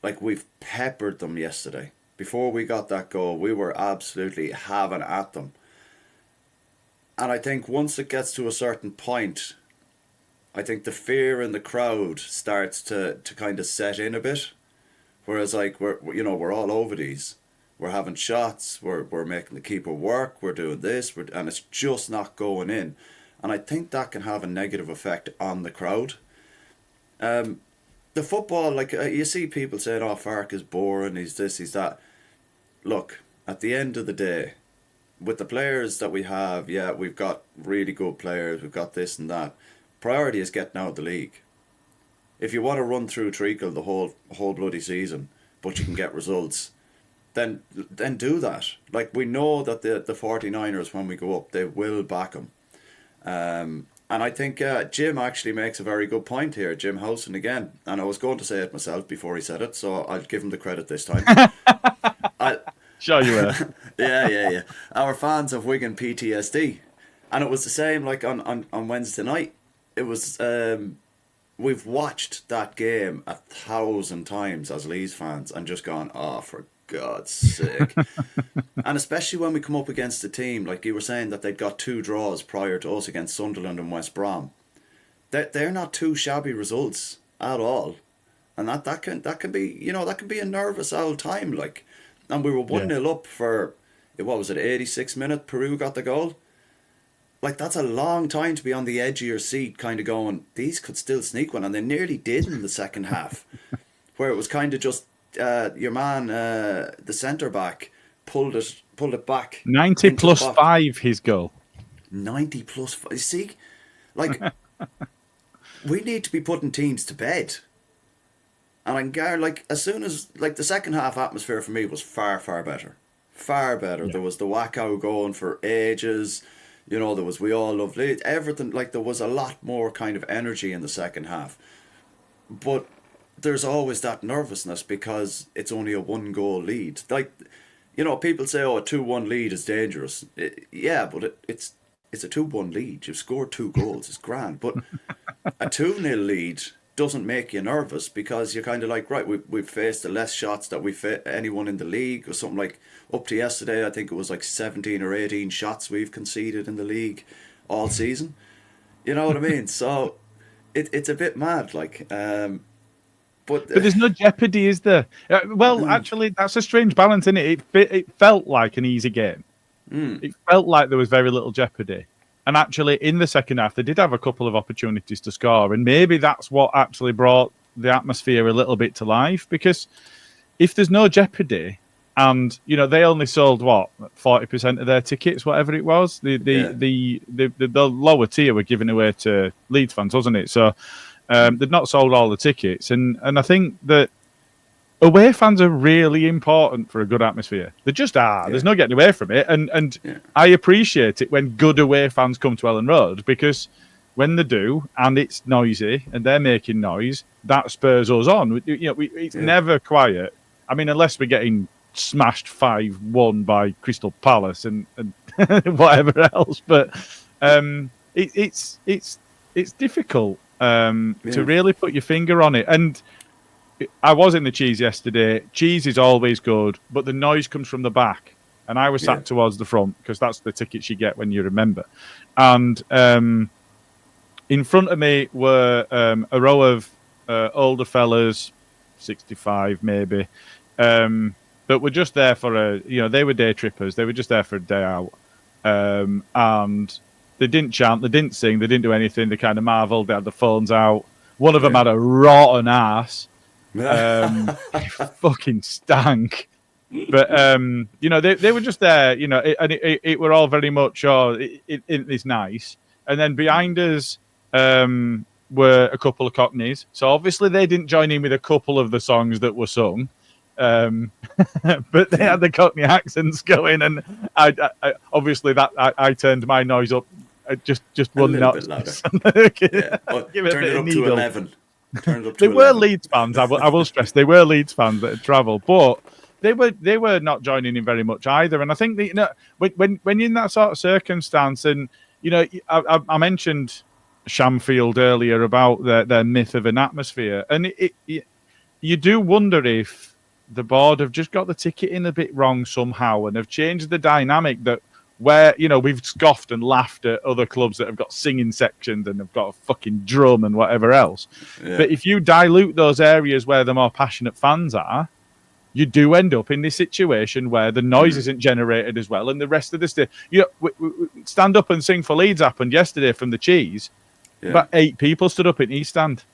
Like, we've peppered them yesterday. Before we got that goal, we were absolutely having at them. And I think once it gets to a certain point, I think the fear in the crowd starts to kind of set in a bit. Whereas, like, we're all over these. We're having shots. We're making the keeper work. We're doing this. And it's just not going in. And I think that can have a negative effect on the crowd. The football, like, you see people saying, oh, Farke is boring, he's this, he's that. Look, at the end of the day, with the players that we have, we've got really good players, we've got this and that. Priority is getting out of the league. If you want to run through treacle the whole bloody season, but you can get results, then do that. Like, we know that the 49ers, when we go up, they will back them. And I think Jim actually makes a very good point here, Jim Housen again. And I was going to say it myself before he said it, so I'll give him the credit this time. Sure you will. Yeah. Our fans have Wigan PTSD. And it was the same like on Wednesday night. It was... we've watched that game 1,000 times as Leeds fans and just gone, oh, for God's sake. And especially when we come up against a team, like you were saying, that they'd got 2 draws prior to us against Sunderland and West Brom. They're not 2 shabby results at all. And that can be, that can be a nervous old time, like. And we were 1-0 up for, what was it, 86 minutes, Piroe got the goal. Like, that's a long time to be on the edge of your seat, kind of going, these could still sneak one. And they nearly did in the second half, where it was kind of just your man, the centre-back, pulled it back. 90 plus 5, his goal. 90 plus 5. See, like, we need to be putting teams to bed. And I can guarantee, like, as soon as, like, the second half atmosphere for me was far, far better. Far better. Yeah. There was the wacko going for ages. There was We All Love Leeds. Everything, like, there was a lot more kind of energy in the second half. But there's always that nervousness because it's only a 1-goal lead. Like, people say, oh, a 2-1 lead is dangerous. But it's a 2-1 lead. You've scored 2 goals. It's grand. But a 2-0 lead doesn't make you nervous because you're kind of like, right, we've faced the less shots that we've anyone in the league, or something. Like, up to yesterday, I think it was like 17 or 18 shots we've conceded in the league all season. You know what I mean? So it's a bit mad, like. But there's no jeopardy, is there? Actually, that's a strange balance, isn't it? It felt like an easy game. It felt like there was very little jeopardy. And actually, in the second half, they did have a couple of opportunities to score. And maybe that's what actually brought the atmosphere a little bit to life. Because if there's no jeopardy, And they only sold 40% of their tickets, whatever it was. The lower tier were given away to Leeds fans, wasn't it? So they'd not sold all the tickets, and I think that away fans are really important for a good atmosphere. They just are. There's no getting away from it, and I appreciate it when good away fans come to Ellen Road, because when they do and it's noisy and they're making noise, that spurs us on. It's never quiet. I mean, unless we're getting smashed 5-1 by Crystal Palace and whatever else, but it's difficult to really put your finger on it. And I was in the Cheese yesterday. Cheese is always good, but the noise comes from the back, and I was sat towards the front because that's the tickets you get when you're a member. And in front of me were a row of older fellas, 65 maybe, but we're just there for they were day trippers. They were just there for a day out. And they didn't chant, they didn't sing, they didn't do anything. They kind of marvelled. They had the phones out. One of them had a rotten ass. Fucking stank. But, they were just there, and it were all very much, it's nice. And then behind us were a couple of Cockneys. So obviously they didn't join in with a couple of the songs that were sung. But they had the Cockney accents going, and I obviously that I turned my noise up just one notch. Turn Give it up to 11. They were Leeds fans. I will stress they were Leeds fans that had travelled, but they were not joining in very much either. And I think that when you're in that sort of circumstance, and I mentioned Shamfield earlier about their myth of an atmosphere, and you do wonder if the board have just got the ticket in a bit wrong somehow and have changed the dynamic that where, we've scoffed and laughed at other clubs that have got singing sections and have got a fucking drum and whatever else. Yeah. But if you dilute those areas where the more passionate fans are, you do end up in this situation where the noise isn't generated as well, and the rest of the stand up and sing for Leeds happened yesterday from the Cheese. Yeah. About 8 people stood up in East Stand.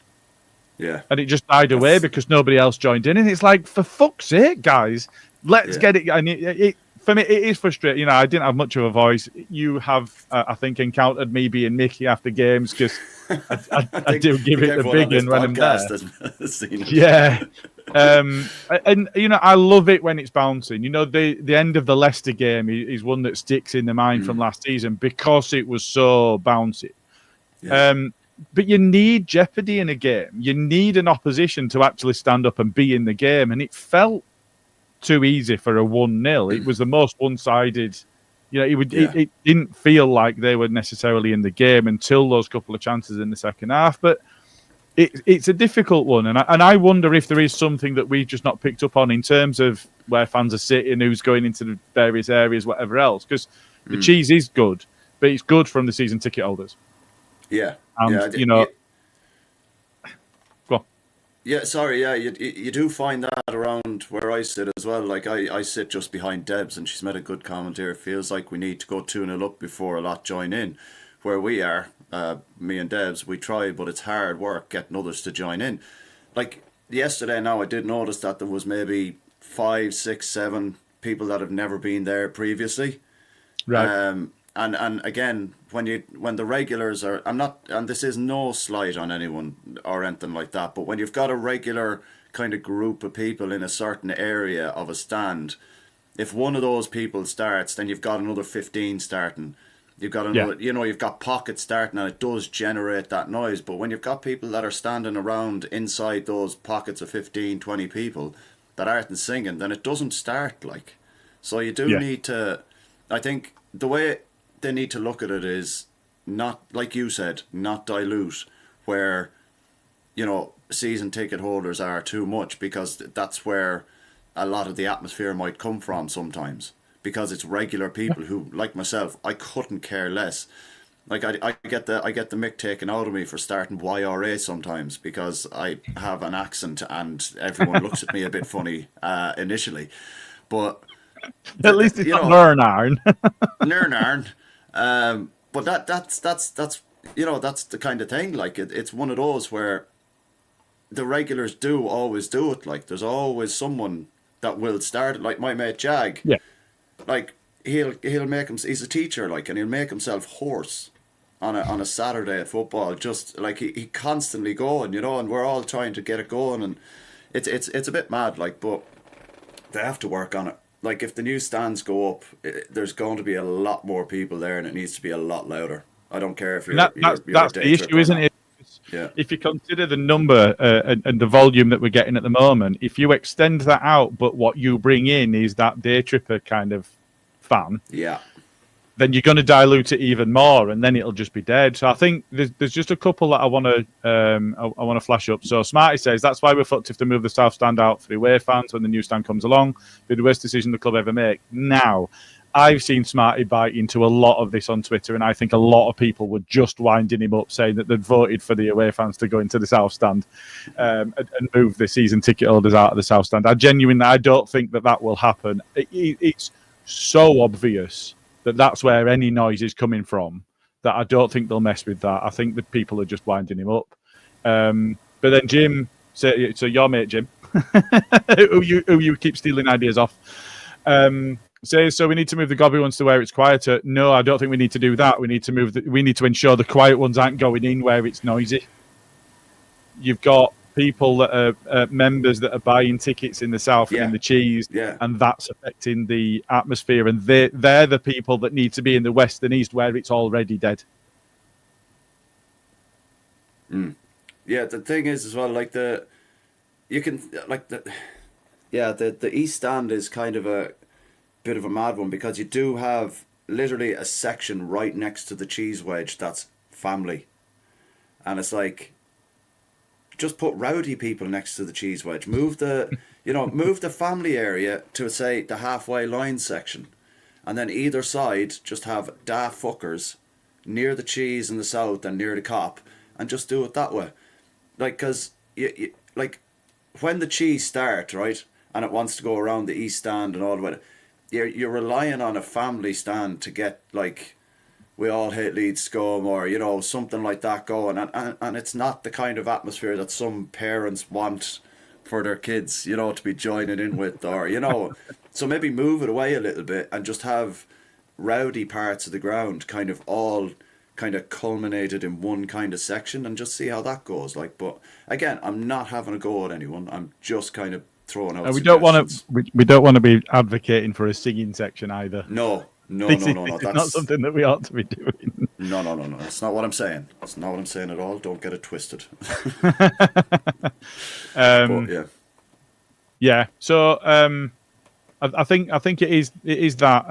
Yeah. And it just died away because nobody else joined in. And it's like, for fuck's sake, guys, let's get it. And for me, it is frustrating. I didn't have much of a voice. You have, I think, encountered me being Mickey after games because I do give it the big one when I'm there. Yeah. And, I love it when it's bouncing. The end of the Leicester game is one that sticks in the mind from last season because it was so bouncy. Yeah. But you need jeopardy in a game. You need an opposition to actually stand up and be in the game. And it felt too easy for a 1-0. It was the most one-sided. It didn't feel like they were necessarily in the game until those couple of chances in the second half. But it's a difficult one. And I wonder if there is something that we've just not picked up on in terms of where fans are sitting, who's going into the various areas, whatever else. Because the Cheese is good, but it's good from the season ticket holders. Yeah. And, go on. Yeah, sorry, you do find that around where I sit as well. Like, I sit just behind Debs, and she's made a good comment here. It feels like we need to go 2-0 up before a lot join in. Where we are, me and Debs, we try, but it's hard work getting others to join in. Like, yesterday now, I did notice that there was maybe 5, 6, 7 people that have never been there previously. Right. And again, when the regulars are, and this is no slight on anyone or anything like that, but when you've got a regular kind of group of people in a certain area of a stand, if one of those people starts, then you've got another 15 starting. You've got another, you've got pockets starting, and it does generate that noise. But when you've got people that are standing around inside those pockets of 15, 20 people that aren't singing, then it doesn't start like. So you do need to, I think the way they need to look at it is not, like you said, not dilute where, season ticket holders are too much, because that's where a lot of the atmosphere might come from sometimes, because it's regular people who, like myself, I couldn't care less. Like I get the mick taken out of me for starting YRA sometimes because I have an accent and everyone looks at me a bit funny initially, but at least it's not Nurnarn. Nurnarn. But that's that's the kind of thing. Like it's one of those where the regulars do always do it. Like there's always someone that will start. Like my mate Jag, Yeah. like he'll make him. He's a teacher, like, and he'll make himself hoarse on a Saturday at football. Just like he constantly going, you know, and we're all trying to get it going, and it's a bit mad, like, but they have to work on it. Like, if the new stands go up, there's going to be a lot more people there, and it needs to be a lot louder. I don't care if you're That's the issue, isn't it? Yeah. If you consider the number and the volume that we're getting at the moment, if you extend that out, but what you bring in is that day tripper kind of fan, Yeah. then you're going to dilute it even more, and then it'll just be dead. So I think there's just a couple that I want to flash up. So Smarty says that's why we're fucked if they move the south stand out for the away fans when the new stand comes along. Be the worst decision the club ever make. Now, I've seen Smarty bite into a lot of this on Twitter, and I think a lot of people were just winding him up, saying that they'd voted for the away fans to go into the south stand and move the season ticket holders out of the south stand. I don't think that will happen. It's so obvious that that's where any noise is coming from that I don't think they'll mess with that. I think the people are just winding him up. But then Jim, so your mate Jim, who you keep stealing ideas off, says, so we need to move the gobby ones to where it's quieter. No, I don't think we need to do that. We need to ensure the quiet ones aren't going in where it's noisy. You've got people that are members that are buying tickets in the south and in the cheese, and that's affecting the atmosphere. And they're the people that need to be in the west and east where it's already dead. Yeah, the thing is as well, like the east stand is kind of a bit of a mad one, because you do have literally a section right next to the cheese wedge that's family, and it's like, just put rowdy people next to the cheese wedge. Move the family area to, say, the halfway line section, and then either side just have daft fuckers near the cheese in the south and near the cop, and just do it that way. Like, because you like when the cheese starts, right, and it wants to go around the east stand and all the way, you're relying on a family stand to get, like, we all hate Leeds scum, or, you know, something like that going, and it's not the kind of atmosphere that some parents want for their kids, you know, to be joining in with, or, you know, so maybe move it away a little bit and just have rowdy parts of the ground kind of all kind of culminated in one kind of section, and just see how that goes. Like, but again, I'm not having a go at anyone. I'm just kind of throwing out. We don't want to be advocating for a singing section either. No. That's That's not something that we ought to be doing. No. That's not what I'm saying. That's not what I'm saying at all. Don't get it twisted. Yeah. So I think it is that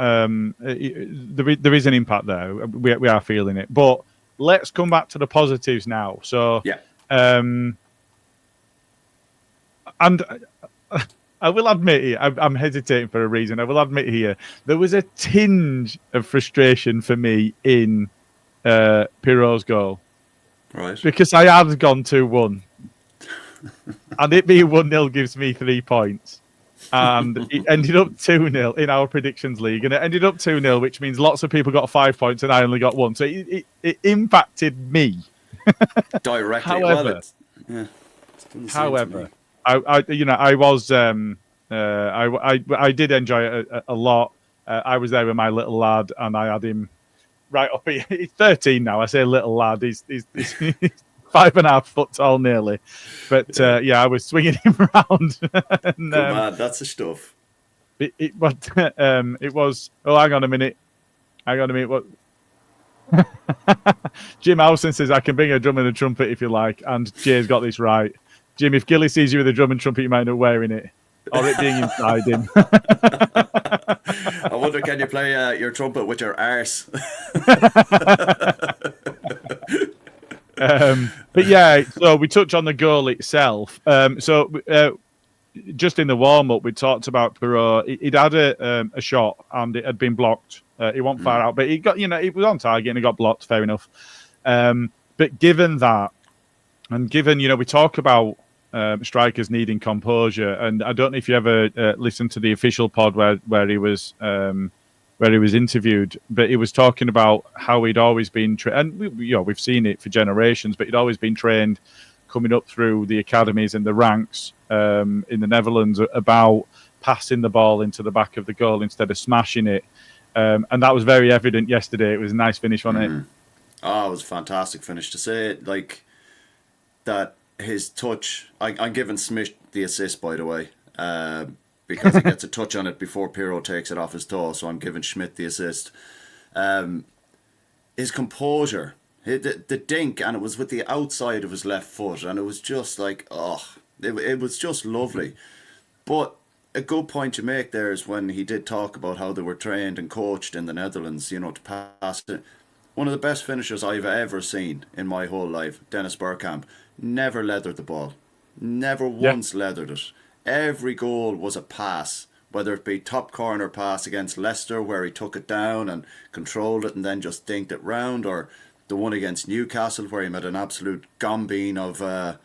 there is an impact there. We are feeling it, but let's come back to the positives now. So and I will admit it, I'm hesitating for a reason. I will admit here, there was a tinge of frustration for me in Piroe's goal. Right. Because I had gone 2-1. And it being 1-0 gives me 3 points. And it ended up 2-0 in our predictions league. And it ended up 2-0, which means lots of people got 5 points and I only got 1. So it impacted me. Directly. However, I did enjoy it a lot. I was there with my little lad, and I had him right up. He's 13 now. I say little lad. He's 5.5 foot tall nearly. But I was swinging him around. And, man, that's the stuff. It was. Oh, hang on a minute. What? Jim Howson says I can bring a drum and a trumpet if you like, and Jay's got this right. Jim, if Gilly sees you with a drum and trumpet, you might not wearing it, or it being inside him. I wonder, can you play your trumpet with your arse? But yeah, so we touch on the goal itself. Just in the warm-up, we talked about Piroe. He'd had a shot, and it had been blocked. He wasn't far out, but he got, it was on target, and he got blocked, fair enough. But given that, and given, we talk about strikers needing composure, and I don't know if you ever listened to the official pod where he was interviewed, but he was talking about how he'd always been trained, and we've seen it for generations, but he'd always been trained coming up through the academies and the ranks in the Netherlands about passing the ball into the back of the goal instead of smashing it. And that was very evident yesterday. It was a nice finish, wasn't it? Oh, it was a fantastic finish. To say it like that, his touch. I'm giving Smith the assist, by the way, because he gets a touch on it before Piroe takes it off his toe. So I'm giving Schmidt the assist. His composure, the dink, and it was with the outside of his left foot, and it was just like, it was just lovely. But a good point you make there is when he did talk about how they were trained and coached in the Netherlands, to pass it. One of the best finishers I've ever seen in my whole life, Dennis Bergkamp, never leathered the ball. Never once leathered it. Every goal was a pass, whether it be top corner pass against Leicester where he took it down and controlled it and then just dinked it round, or the one against Newcastle where he made an absolute gombeen of... I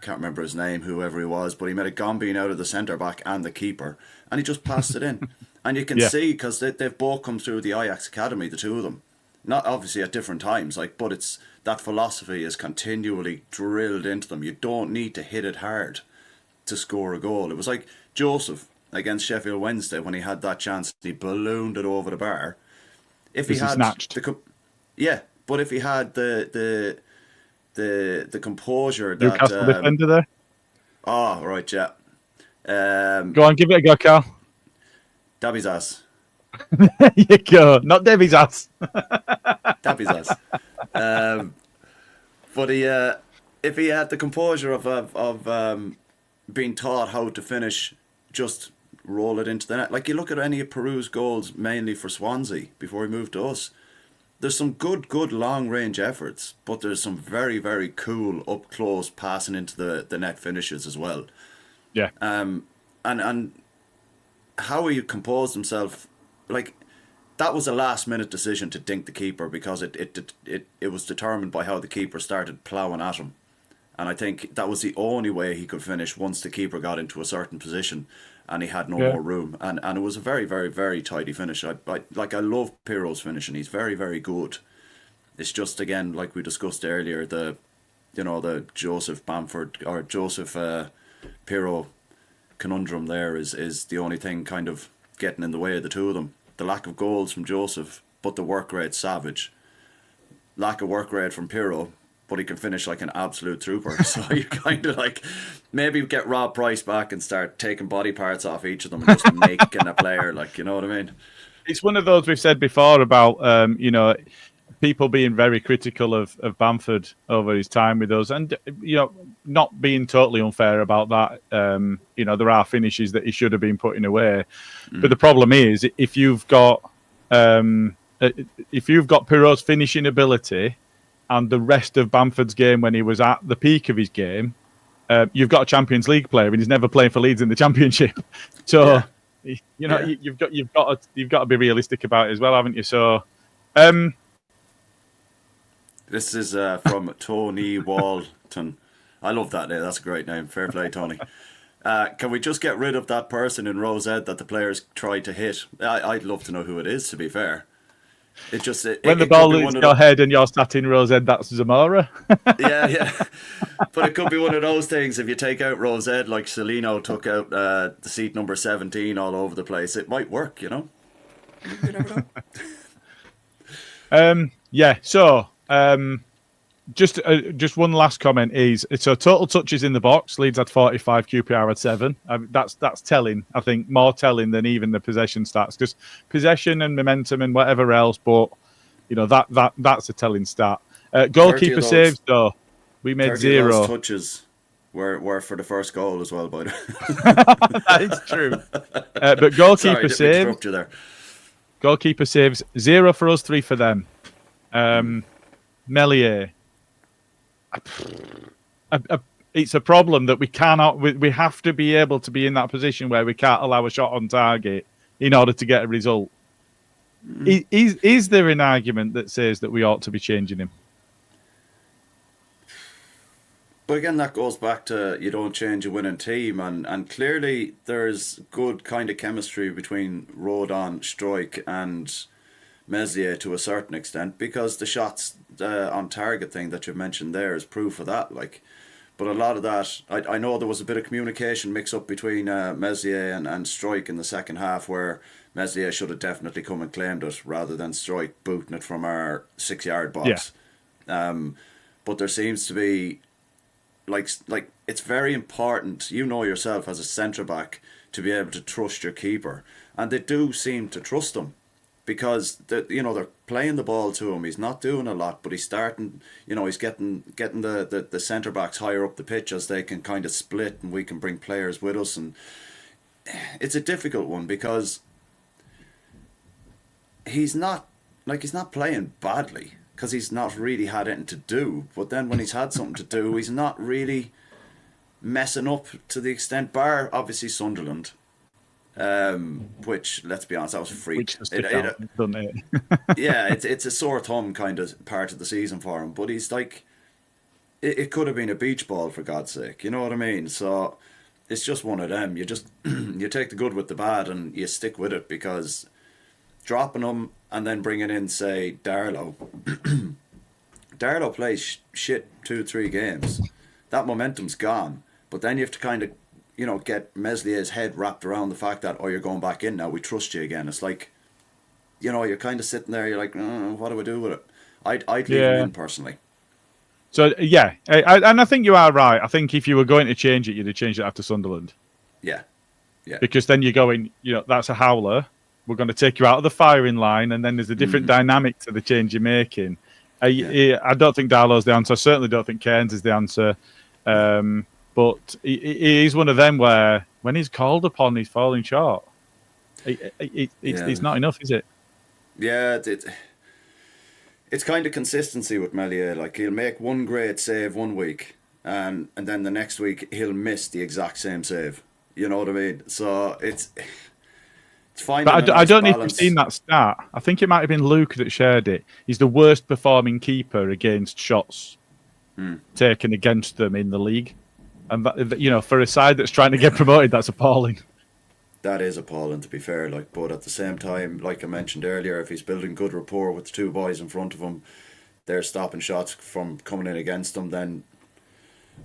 can't remember his name, whoever he was, but he made a gombeen out of the centre-back and the keeper, and he just passed it in. And you can see, because they've both come through the Ajax Academy, the two of them. Not obviously at different times, but it's that philosophy is continually drilled into them. You don't need to hit it hard to score a goal. It was like Joseph against Sheffield Wednesday when he had that chance, he ballooned it over the bar. If he had snatched. But if he had the composure that Newcastle defender there. Oh right, yeah. Go on, give it a go, Carl. Dabby's ass. There you go. Not Debbie's ass. Dabby's ass. But if he had the composure of being taught how to finish, just roll it into the net. Like you look at any of Piroe's goals, mainly for Swansea before he moved to us. There's some good long range efforts, but there's some very, very cool up close passing into the net finishes as well. Yeah. And how he composed himself, like that was a last minute decision to dink the keeper because it was determined by how the keeper started ploughing at him. And I think that was the only way he could finish once the keeper got into a certain position and he had no more room. And it was a very, very, very tidy finish. I love Piroe's finishing. He's very, very good. It's just, again, like we discussed earlier, the Joseph Bamford or Joseph Piroe conundrum there is the only thing kind of getting in the way of the two of them. The lack of goals from Joseph, but the work rate savage. Lack of work rate from Piroe, but he can finish like an absolute trooper. So you kind of like maybe get Rob Price back and start taking body parts off each of them and just making a player, like, you know what I mean? It's one of those we've said before about, people being very critical of Bamford over his time with us and, not being totally unfair about that. There are finishes that he should have been putting away. But the problem is if you've got Piroe's finishing ability and the rest of Bamford's game when he was at the peak of his game, you've got a Champions League player and he's never playing for Leeds in the Championship. So, you've got to be realistic about it as well, haven't you? So, this is from Tony Walton. I love that name. That's a great name. Fair play, Tony. Can we just get rid of that person in Rose Ed that the players tried to hit? I'd love to know who it is, to be fair. When the ball hits your head and you're sat in Rose Ed, that's Zamora. Yeah. But it could be one of those things. If you take out Rose Ed, like Celino took out the seat number 17 all over the place, it might work, You never know. So just one last comment is so total touches in the box. Leeds had 45, QPR had 7. That's telling. I think more telling than even the possession stats, because possession and momentum and whatever else. But that's a telling stat. Goalkeeper saves though, we made 0. Those touches were for the first goal as well. By the way, that is true. But goalkeeper saves. Goalkeeper saves 0 for us, 3 for them. Melier. It's a problem that we cannot. We have to be able to be in that position where we can't allow a shot on target in order to get a result. Is there an argument that says that we ought to be changing him? But again, that goes back to you don't change a winning team, and clearly there's good kind of chemistry between Rodon, Struijk, and Meslier to a certain extent, because the shots on target thing that you've mentioned there is proof of that. But a lot of that, I know there was a bit of communication mix-up between Meslier and Struijk in the second half, where Meslier should have definitely come and claimed it rather than Struijk booting it from our 6-yard box. But there seems to be, like it's very important, you know yourself as a centre-back, to be able to trust your keeper. And they do seem to trust him. Because they're playing the ball to him. He's not doing a lot, but he's starting. He's getting the centre backs higher up the pitch as they can kind of split, and we can bring players with us. And it's a difficult one because he's not playing badly because he's not really had anything to do. But then when he's had something to do, he's not really messing up to the extent. Bar obviously Sunderland. Which, let's be honest, that was a freak. Yeah, it's a sore thumb kind of part of the season for him. But he's like, it could have been a beach ball, for God's sake. You know what I mean? So it's just one of them. You just you take the good with the bad and you stick with it, because dropping him and then bringing in, say, Darlow. Darlow plays shit 2-3 games. That momentum's gone. But then you have to kind of get Meslier's head wrapped around the fact that, you're going back in now, we trust you again. It's like, you're kind of sitting there, you're like, what do I do with it? I'd leave him in, personally. So, yeah, and I think you are right. I think if you were going to change it, you'd have changed it after Sunderland. Yeah. Because then you're going, that's a howler. We're going to take you out of the firing line, and then there's a different dynamic to the change you're making. I don't think Darlow's the answer. I certainly don't think Cairns is the answer. But he is one of them where, when he's called upon, he's falling short. It's not enough, is it? Yeah, it's kind of consistency with Meslier. Like, he'll make one great save one week, and then the next week he'll miss the exact same save. You know what I mean? So it's fine. But I don't know if you've seen that stat. I think it might have been Luke that shared it. He's the worst performing keeper against shots taken against them in the league. And that, for a side that's trying to get promoted, that's appalling. That is appalling, to be fair. But at the same time, like I mentioned earlier, if he's building good rapport with the two boys in front of him, they're stopping shots from coming in against him, then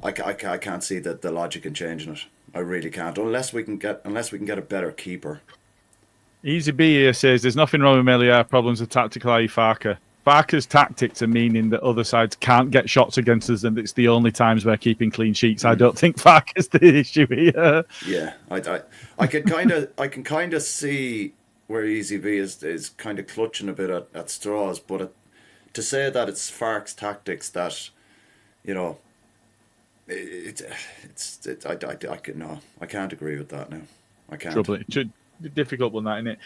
I can't see the logic in changing it. I really can't, unless we can get a better keeper. Easy B here says there's nothing wrong with Meslier. Problems with tactical eye Farker. Farker's tactics are meaning that other sides can't get shots against us, and it's the only times we're keeping clean sheets. I don't think Farker's the issue here. Yeah, I can kind of see where Easy B is kind of clutching a bit at straws, but to say that it's Fark's tactics that, I can't agree with that now. I can't. Difficult one, that, isn't it?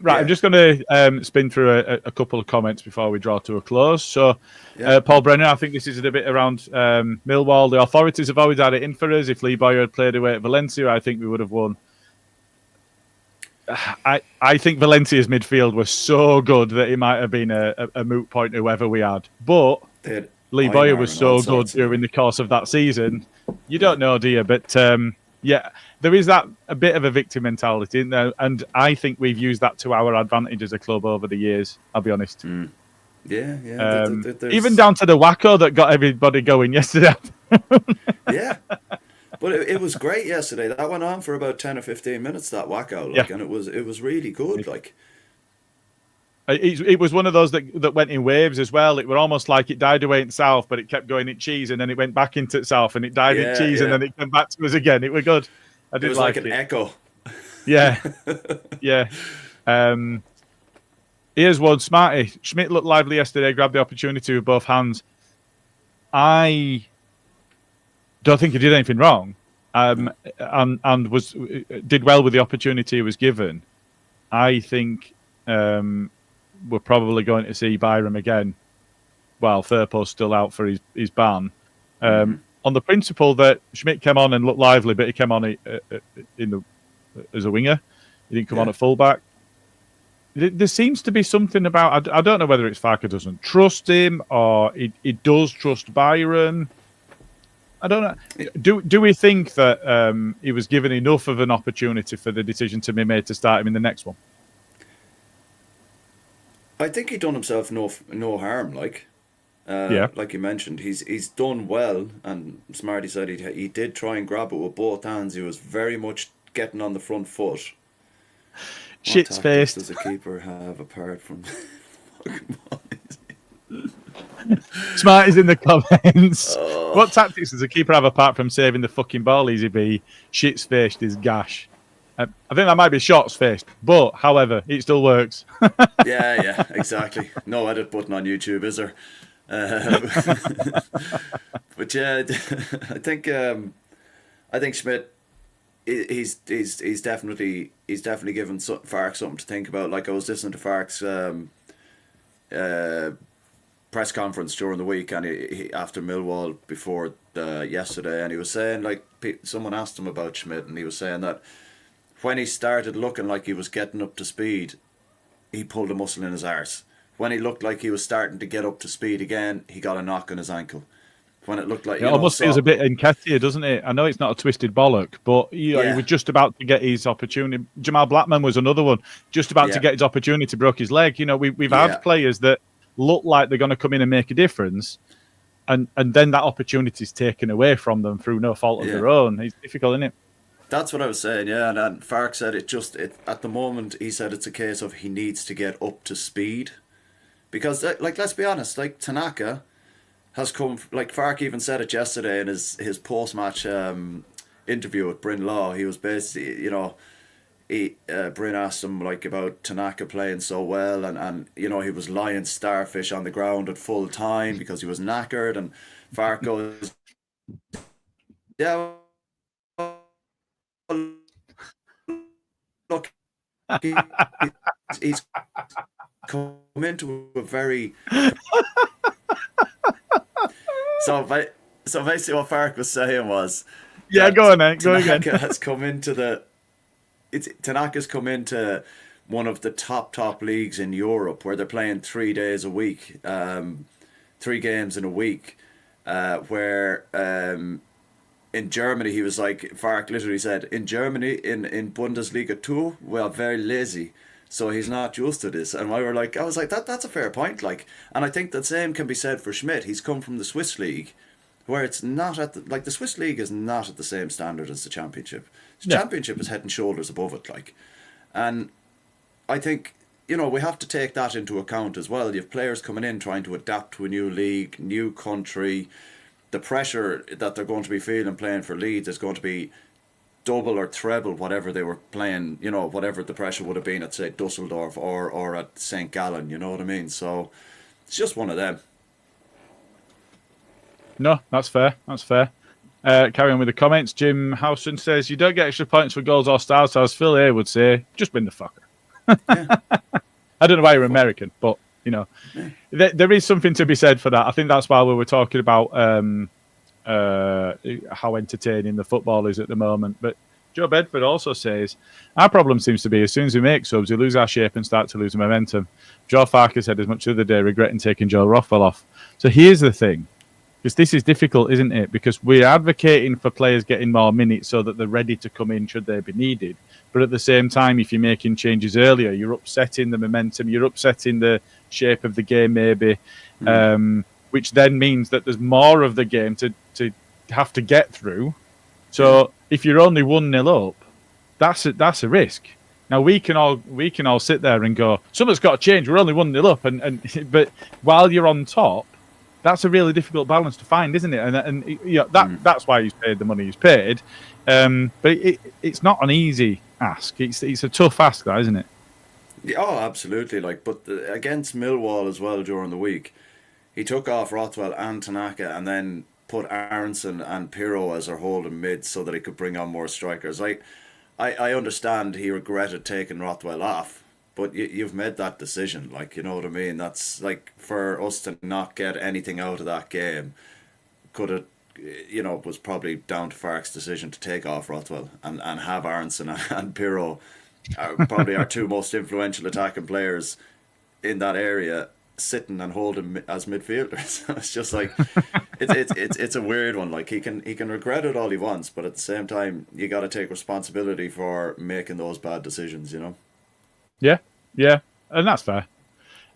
Right, I'm just going to spin through a couple of comments before we draw to a close. So, Paul Brenner, I think this is a bit around Millwall. The authorities have always had it in for us. If Lee Boyer had played away at Valencia, I think we would have won. I think Valencia's midfield was so good that it might have been a moot point whoever we had. But Lee Boyer was so good during the course of that season. You don't know, do you? But yeah, there is a bit of a victim mentality in there, and I think we've used that to our advantage as a club over the years. I'll be honest. Yeah. Even down to the wacko that got everybody going yesterday. Yeah, but it was great yesterday. That went on for about 10 or 15 minutes. That wacko, and it was really good. It was one of those that went in waves as well. It were almost like it died away in south, but it kept going in cheese, and then it went back into south, and it died in cheese, and then it came back to us again. It was good. I did like an echo. Yeah, yeah. Here's one, Smarty. Schmidt looked lively yesterday, grabbed the opportunity with both hands. I don't think he did anything wrong, and did well with the opportunity he was given. I think we're probably going to see Byram again while Firpo's still out for his ban. On the principle that Schmidt came on and looked lively, but he came on as a winger. He didn't come on at fullback. There seems to be something about... I don't know whether it's Farker doesn't trust him or he does trust Byram. I don't know. Do we think that he was given enough of an opportunity for the decision to be made to start him in the next one? I think he done himself no harm, Like you mentioned, he's done well, and Smarty said he did try and grab it with both hands. He was very much getting on the front foot. Shit's faced. Does a keeper have apart from? Smarty's in the comments. What tactics does a keeper have apart from saving the fucking ball? Easy B. Shit's faced is gash. I think that might be shots faced, but however, it still works. yeah, exactly. No edit button on YouTube, is there? But yeah, I think Schmidt, he's definitely given Farke something to think about. Like, I was listening to Farke's press conference during the week, and he after Millwall before yesterday, and he was saying, like, someone asked him about Schmidt, and he was saying that when he started looking like he was getting up to speed, he pulled a muscle in his arse. When he looked like he was starting to get up to speed again, he got a knock on his ankle. When it looked like... It almost feels a bit Nketiah, doesn't it? I know it's not a twisted bollock, but he was just about to get his opportunity. Jamal Blackman was another one, just about to get his opportunity, broke his leg. You know, we've had players that look like they're going to come in and make a difference, and then that opportunity is taken away from them through no fault of their own. It's difficult, isn't it? That's what I was saying, yeah. And Farke said at the moment, he said it's a case of he needs to get up to speed. Because, like, let's be honest, like, Tanaka has come, like, Farke even said it yesterday in his post-match interview with Bryn Law. He was basically, you know, Bryn asked him, like, about Tanaka playing so well, and you know, he was lying starfish on the ground at full time because he was knackered, and Farke goes, yeah, look, he's come into a very... So basically what Farke was saying was... Yeah, go on, mate. Go again. Tanaka's come into one of the top leagues in Europe where they're playing 3 days a week, 3 games in a week, where... in Germany, he was like, Farke literally said, in Germany, in Bundesliga 2, we are very lazy. So he's not used to this. And I was like, that's a fair point. Like, and I think the same can be said for Schmidt. He's come from the Swiss league, where it's not the Swiss league is not at the same standard as the Championship. The Championship is head and shoulders above it, like. And I think, you know, we have to take that into account as well. You have players coming in trying to adapt to a new league, new country. The pressure that they're going to be feeling playing for Leeds is going to be double or treble whatever they were playing, you know, whatever the pressure would have been at, say, Dusseldorf or at St. Gallen, you know what I mean? So it's just one of them. No, that's fair. That's fair. Carry on with the comments. Jim Howson says, you don't get extra points for goals or stars, so as Phil A would say, just win the fucker. I don't know why you're American, but, you know, there is something to be said for that. I think that's why we were talking about how entertaining the football is at the moment. But Joe Bedford also says, our problem seems to be as soon as we make subs, we lose our shape and start to lose momentum. Joe Farke said as much the other day, regretting taking Joe Rothwell off. So here's the thing, because this is difficult, isn't it? Because we're advocating for players getting more minutes so that they're ready to come in should they be needed. But at the same time, if you're making changes earlier, you're upsetting the momentum, you're upsetting the shape of the game maybe, which then means that there's more of the game to have to get through. So if you're only 1-0 up, that's a risk. Now we can all sit there and go, something's got to change. We're only 1-0 up, and but while you're on top, that's a really difficult balance to find, isn't it? And you know, that's why he's paid the money he's paid. But it's not an easy ask. It's a tough ask, that, isn't it? Yeah, oh, absolutely. Like, but against Millwall as well during the week, he took off Rothwell and Tanaka, and then put Aronson and Piroe as our holding mid so that he could bring on more strikers. I understand he regretted taking Rothwell off, but you've made that decision. Like, you know what I mean? That's like, for us to not get anything out of that game, could have, you know, was probably down to Farke's decision to take off Rothwell and have Aronson and Piroe, probably our two most influential attacking players in that area, sitting and holding as midfielders. It's just like it's a weird one. Like, he can regret it all he wants, but at the same time, you got to take responsibility for making those bad decisions, you know. Yeah, and that's fair.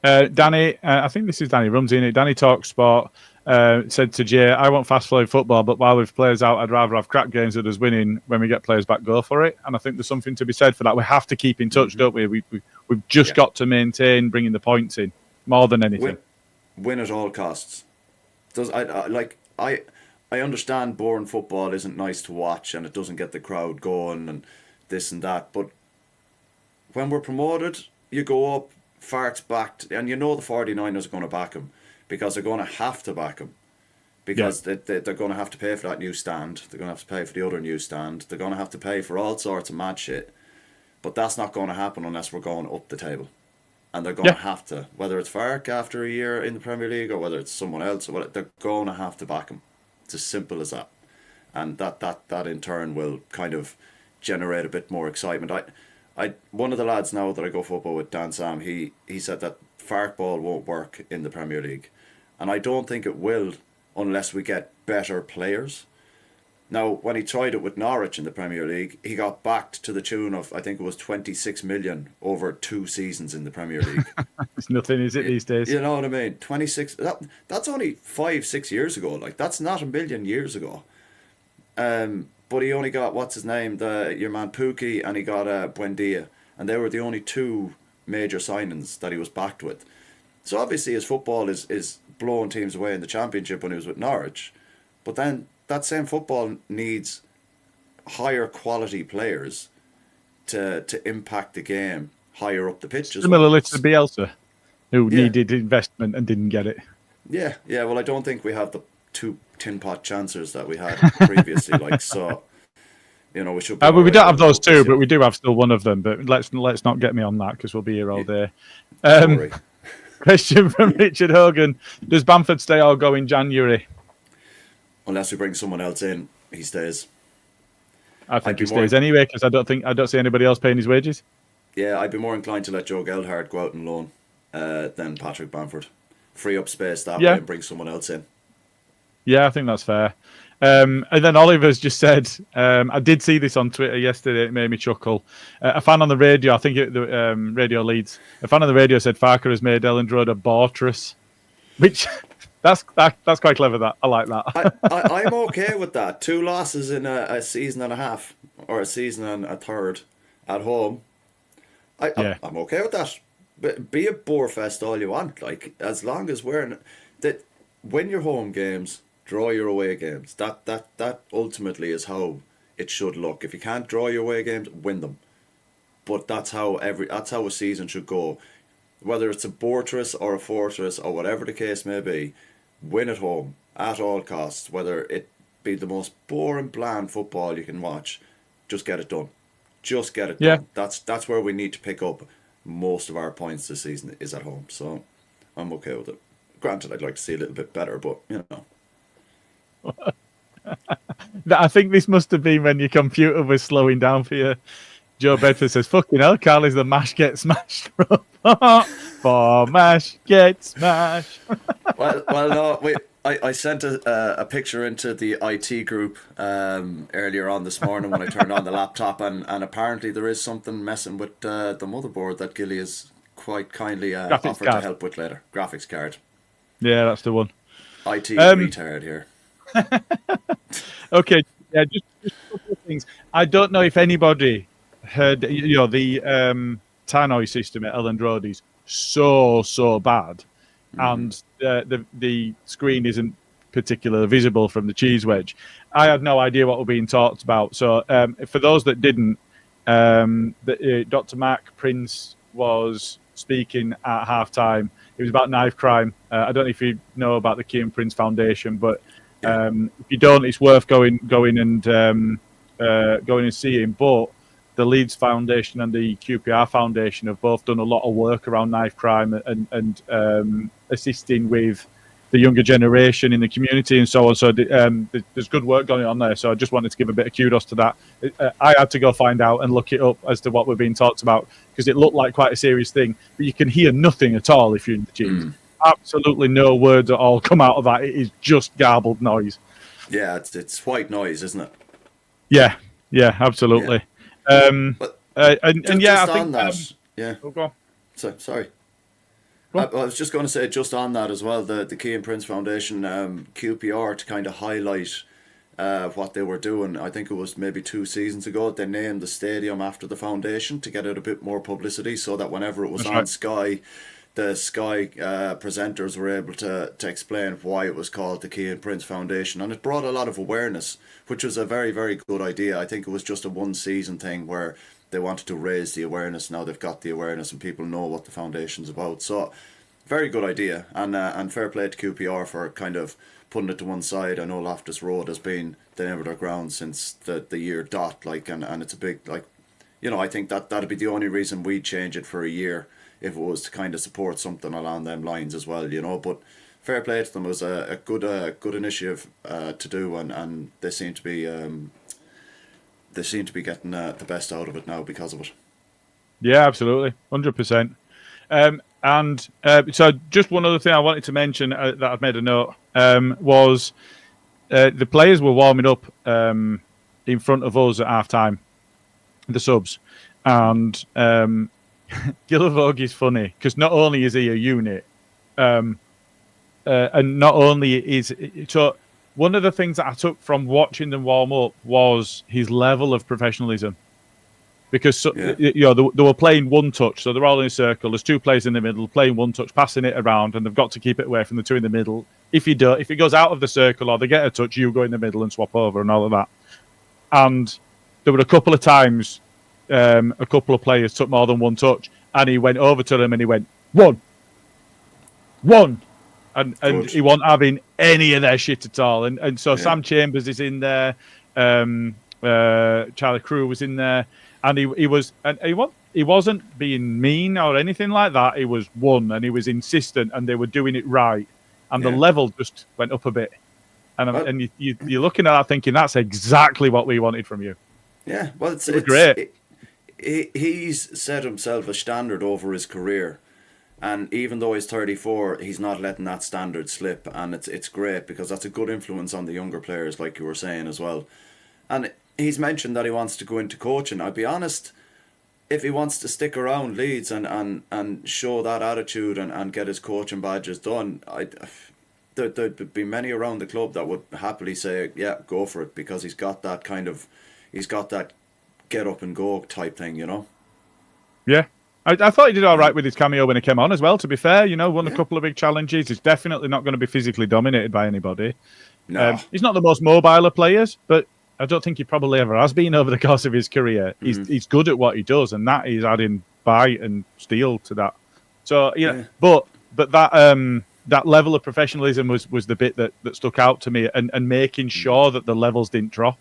Danny, I think this is Danny Rumsey, innit? Danny Talks Sport said to Jay, I want fast-flowing football, but while with players out, I'd rather have crap games than us winning. When we get players back, go for it. And I think there's something to be said for that. We have to keep in touch, don't we? We've just got to maintain bringing the points in more than anything. Win at all costs. I understand boring football isn't nice to watch and it doesn't get the crowd going and this and that, but when we're promoted, you go up, Fark's backed, and you know the 49ers are going to back him because they're going to have to back him because they're going to have to pay for that new stand. They're going to have to pay for the other new stand. They're going to have to pay for all sorts of mad shit. But that's not going to happen unless we're going up the table. And they're going to have to, whether it's Fark after a year in the Premier League or whether it's someone else, or whatever, they're going to have to back him. It's as simple as that. And that in turn will kind of generate a bit more excitement. One of the lads now that I go football with, Dan Sam, he said that Fark ball won't work in the Premier League. And I don't think it will unless we get better players. Now, when he tried it with Norwich in the Premier League, he got backed to the tune of, I think it was 26 million over 2 seasons in the Premier League. It's nothing, is it, these days? You know what I mean? 26, that's only 5-6 years ago. Like, that's not a million years ago. But he only got, what's his name, your man Pookie, and he got Buendia. And they were the only 2 major signings that he was backed with. So obviously his football is blowing teams away in the Championship when he was with Norwich. But then that same football needs higher quality players to impact the game higher up the pitch as well. Similarly to Bielsa, who needed investment and didn't get it. Yeah. Well, I don't think we have the 2 tin pot chancers that we had previously. We should. We don't have those 2, but we do have still one of them. But let's not get me on that because we'll be here all day. Question from Richard Hogan: does Bamford stay or go in January? Unless we bring someone else in, he stays. I think he stays anyway because I don't see anybody else paying his wages. Yeah, I'd be more inclined to let Joe Gelhardt go out on loan than Patrick Bamford. Free up space that way and bring someone else in. Yeah, I think that's fair. And then Oliver's just said, I did see this on Twitter yesterday. It made me chuckle. A fan on the radio, I think the Radio Leeds, a fan on the radio said Farker has made Elland Road a fortress, which that's quite clever. That I like that. I'm okay with that. 2 losses in a season and a half, or a season and a third at home. I'm okay with that. But be a bore fest all you want. Like, as long as win your home games, draw your away games. That ultimately is how it should look. If you can't draw your away games, win them. But that's how a season should go. Whether it's a fortress or a fortress or whatever the case may be, win at home at all costs. Whether it be the most boring, bland football you can watch, just get it done. Just get it done. That's where we need to pick up most of our points this season is at home. So I'm okay with it. Granted, I'd like to see a little bit better, but you know. I think this must have been when your computer was slowing down for you. Joe Bedford says, fucking hell, Carl is the mash get smashed. For mash get smashed. well, no, I sent a picture into the IT group earlier on this morning when I turned on the laptop, and apparently there is something messing with the motherboard that Gilly has quite kindly offered to help with later. Graphics card. Yeah, that's the one. IT retard here. Okay, just a couple of things. I don't know if anybody heard, the tannoy system at Elland Road is so bad, and the screen isn't particularly visible from the cheese wedge. I had no idea what was being talked about. So for those that didn't, Dr. Mark Prince was speaking at halftime. It was about knife crime. I don't know if you know about the Kieran Prince Foundation, but if you don't, it's worth going and seeing. But the Leeds Foundation and the QPR Foundation have both done a lot of work around knife crime and assisting with the younger generation in the community and so on. So there's good work going on there. So I just wanted to give a bit of kudos to that. I had to go find out and look it up as to what we're being talked about because it looked like quite a serious thing. But you can hear nothing at all if you're in the cheese. Absolutely no words at all come out of that. It is just garbled noise. Yeah, it's white noise, isn't it? Yeah, absolutely. Yeah. I think that. Oh, go on. Sorry. I was just going to say, just on that as well, the Key and Prince Foundation, QPR, to kind of highlight what they were doing. I think it was maybe 2 seasons ago, they named the stadium after the foundation to get it a bit more publicity, so that whenever it was on Sky, the Sky presenters were able to explain why it was called the Key and Prince Foundation, and it brought a lot of awareness, which was a very, very good idea. I think it was just a 1-season thing where they wanted to raise the awareness. Now they've got the awareness and people know what the foundation's about. So, very good idea, and fair play to QPR for kind of putting it to one side. I know Loftus Road has been the name of their ground since the year dot, and it's a big, I think that'd be the only reason we'd change it for a year, if it was to kind of support something along them lines as well, but fair play to them. It was a good initiative to do, and they seem to be getting the best out of it now because of it. Yeah, absolutely, 100%. So just one other thing I wanted to mention that I've made a note was the players were warming up in front of us at half-time, the subs, and Gillivogue is funny because not only is he a unit, and not only is so. One of the things that I took from watching them warm up was his level of professionalism, because they were playing one touch, so they're all in a circle. There's 2 players in the middle playing one touch, passing it around, and they've got to keep it away from the 2 in the middle. If it goes out of the circle or they get a touch, you go in the middle and swap over and all of that. And there were a couple of times, a couple of players took more than one touch, and he went over to them and he went, one. And he wasn't having any of their shit at all. And so Sam Chambers is in there, Charlie Crew was in there, and he wasn't being mean or anything like that. He was one, and he was insistent, and they were doing it right, and the level just went up a bit. And you're looking at that thinking that's exactly what we wanted from you. Yeah, well, it's great. He's set himself a standard over his career. And even though he's 34, he's not letting that standard slip, and it's great because that's a good influence on the younger players, like you were saying as well. And he's mentioned that he wants to go into coaching. I'll be honest, if he wants to stick around Leeds and show that attitude and get his coaching badges done, there'd be many around the club that would happily say, yeah, go for it, because he's got that get up and go type thing, Yeah. I thought he did all right with his cameo when he came on as well, to be fair. Won a couple of big challenges. He's definitely not going to be physically dominated by anybody. No. He's not the most mobile of players, but I don't think he probably ever has been over the course of his career. He's good at what he does, and that is adding bite and steel to that. So, but that level of professionalism was the bit that stuck out to me, and making sure that the levels didn't drop.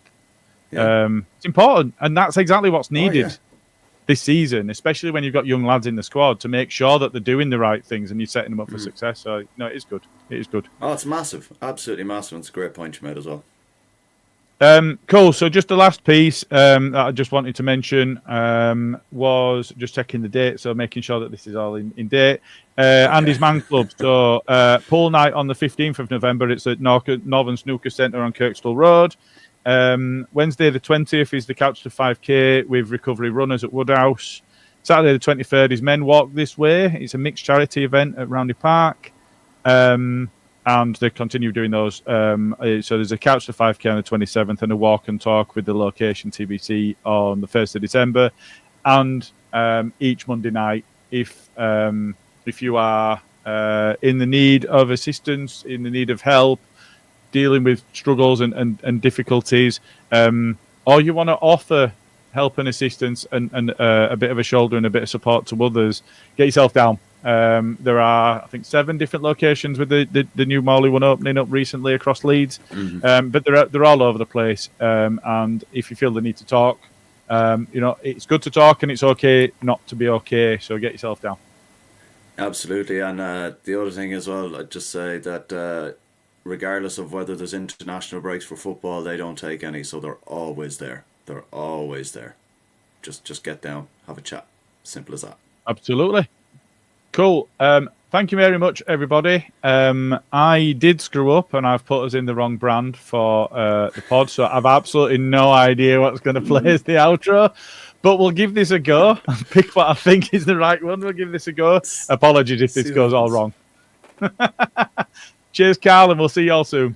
Yeah. It's important, and that's exactly what's needed this season, especially when you've got young lads in the squad, to make sure that they're doing the right things and you're setting them up for success. So, it is good. It is good. Oh, it's massive. Absolutely massive. And it's a great point you made as well. Cool. So just the last piece that I just wanted to mention was just checking the date, so making sure that this is all in date. Andy's Man Club. So pool night on the 15th of November. It's at Northern Snooker Centre on Kirkstall Road. Wednesday the 20th is the Couch to 5K with recovery runners at Woodhouse. Saturday the 23rd is Men Walk This Way. It's a mixed charity event at Roundy Park. And they continue doing those. So there's a Couch to 5K on the 27th and a walk and talk with the location TBC on the 1st of December. And each Monday night, if you are in the need of assistance, in the need of help, dealing with struggles and difficulties, or you want to offer help and assistance and a bit of a shoulder and a bit of support to others, get yourself down. There are, I think, 7 different locations with the new Morley one opening up recently across Leeds. But they're all over the place. And if you feel the need to talk, it's good to talk, and it's okay not to be okay. So get yourself down. Absolutely. And the other thing as well, I'd just say that regardless of whether there's international breaks for football, they don't take any. So they're always there. They're always there. Just get down, have a chat. Simple as that. Absolutely. Cool. Thank you very much, everybody. I did screw up, and I've put us in the wrong brand for the pod, so I've absolutely no idea what's going to play as the outro. But we'll give this a go and pick what I think is the right one. We'll give this a go. Apologies if this goes all wrong. Cheers, Carl, and we'll see you all soon.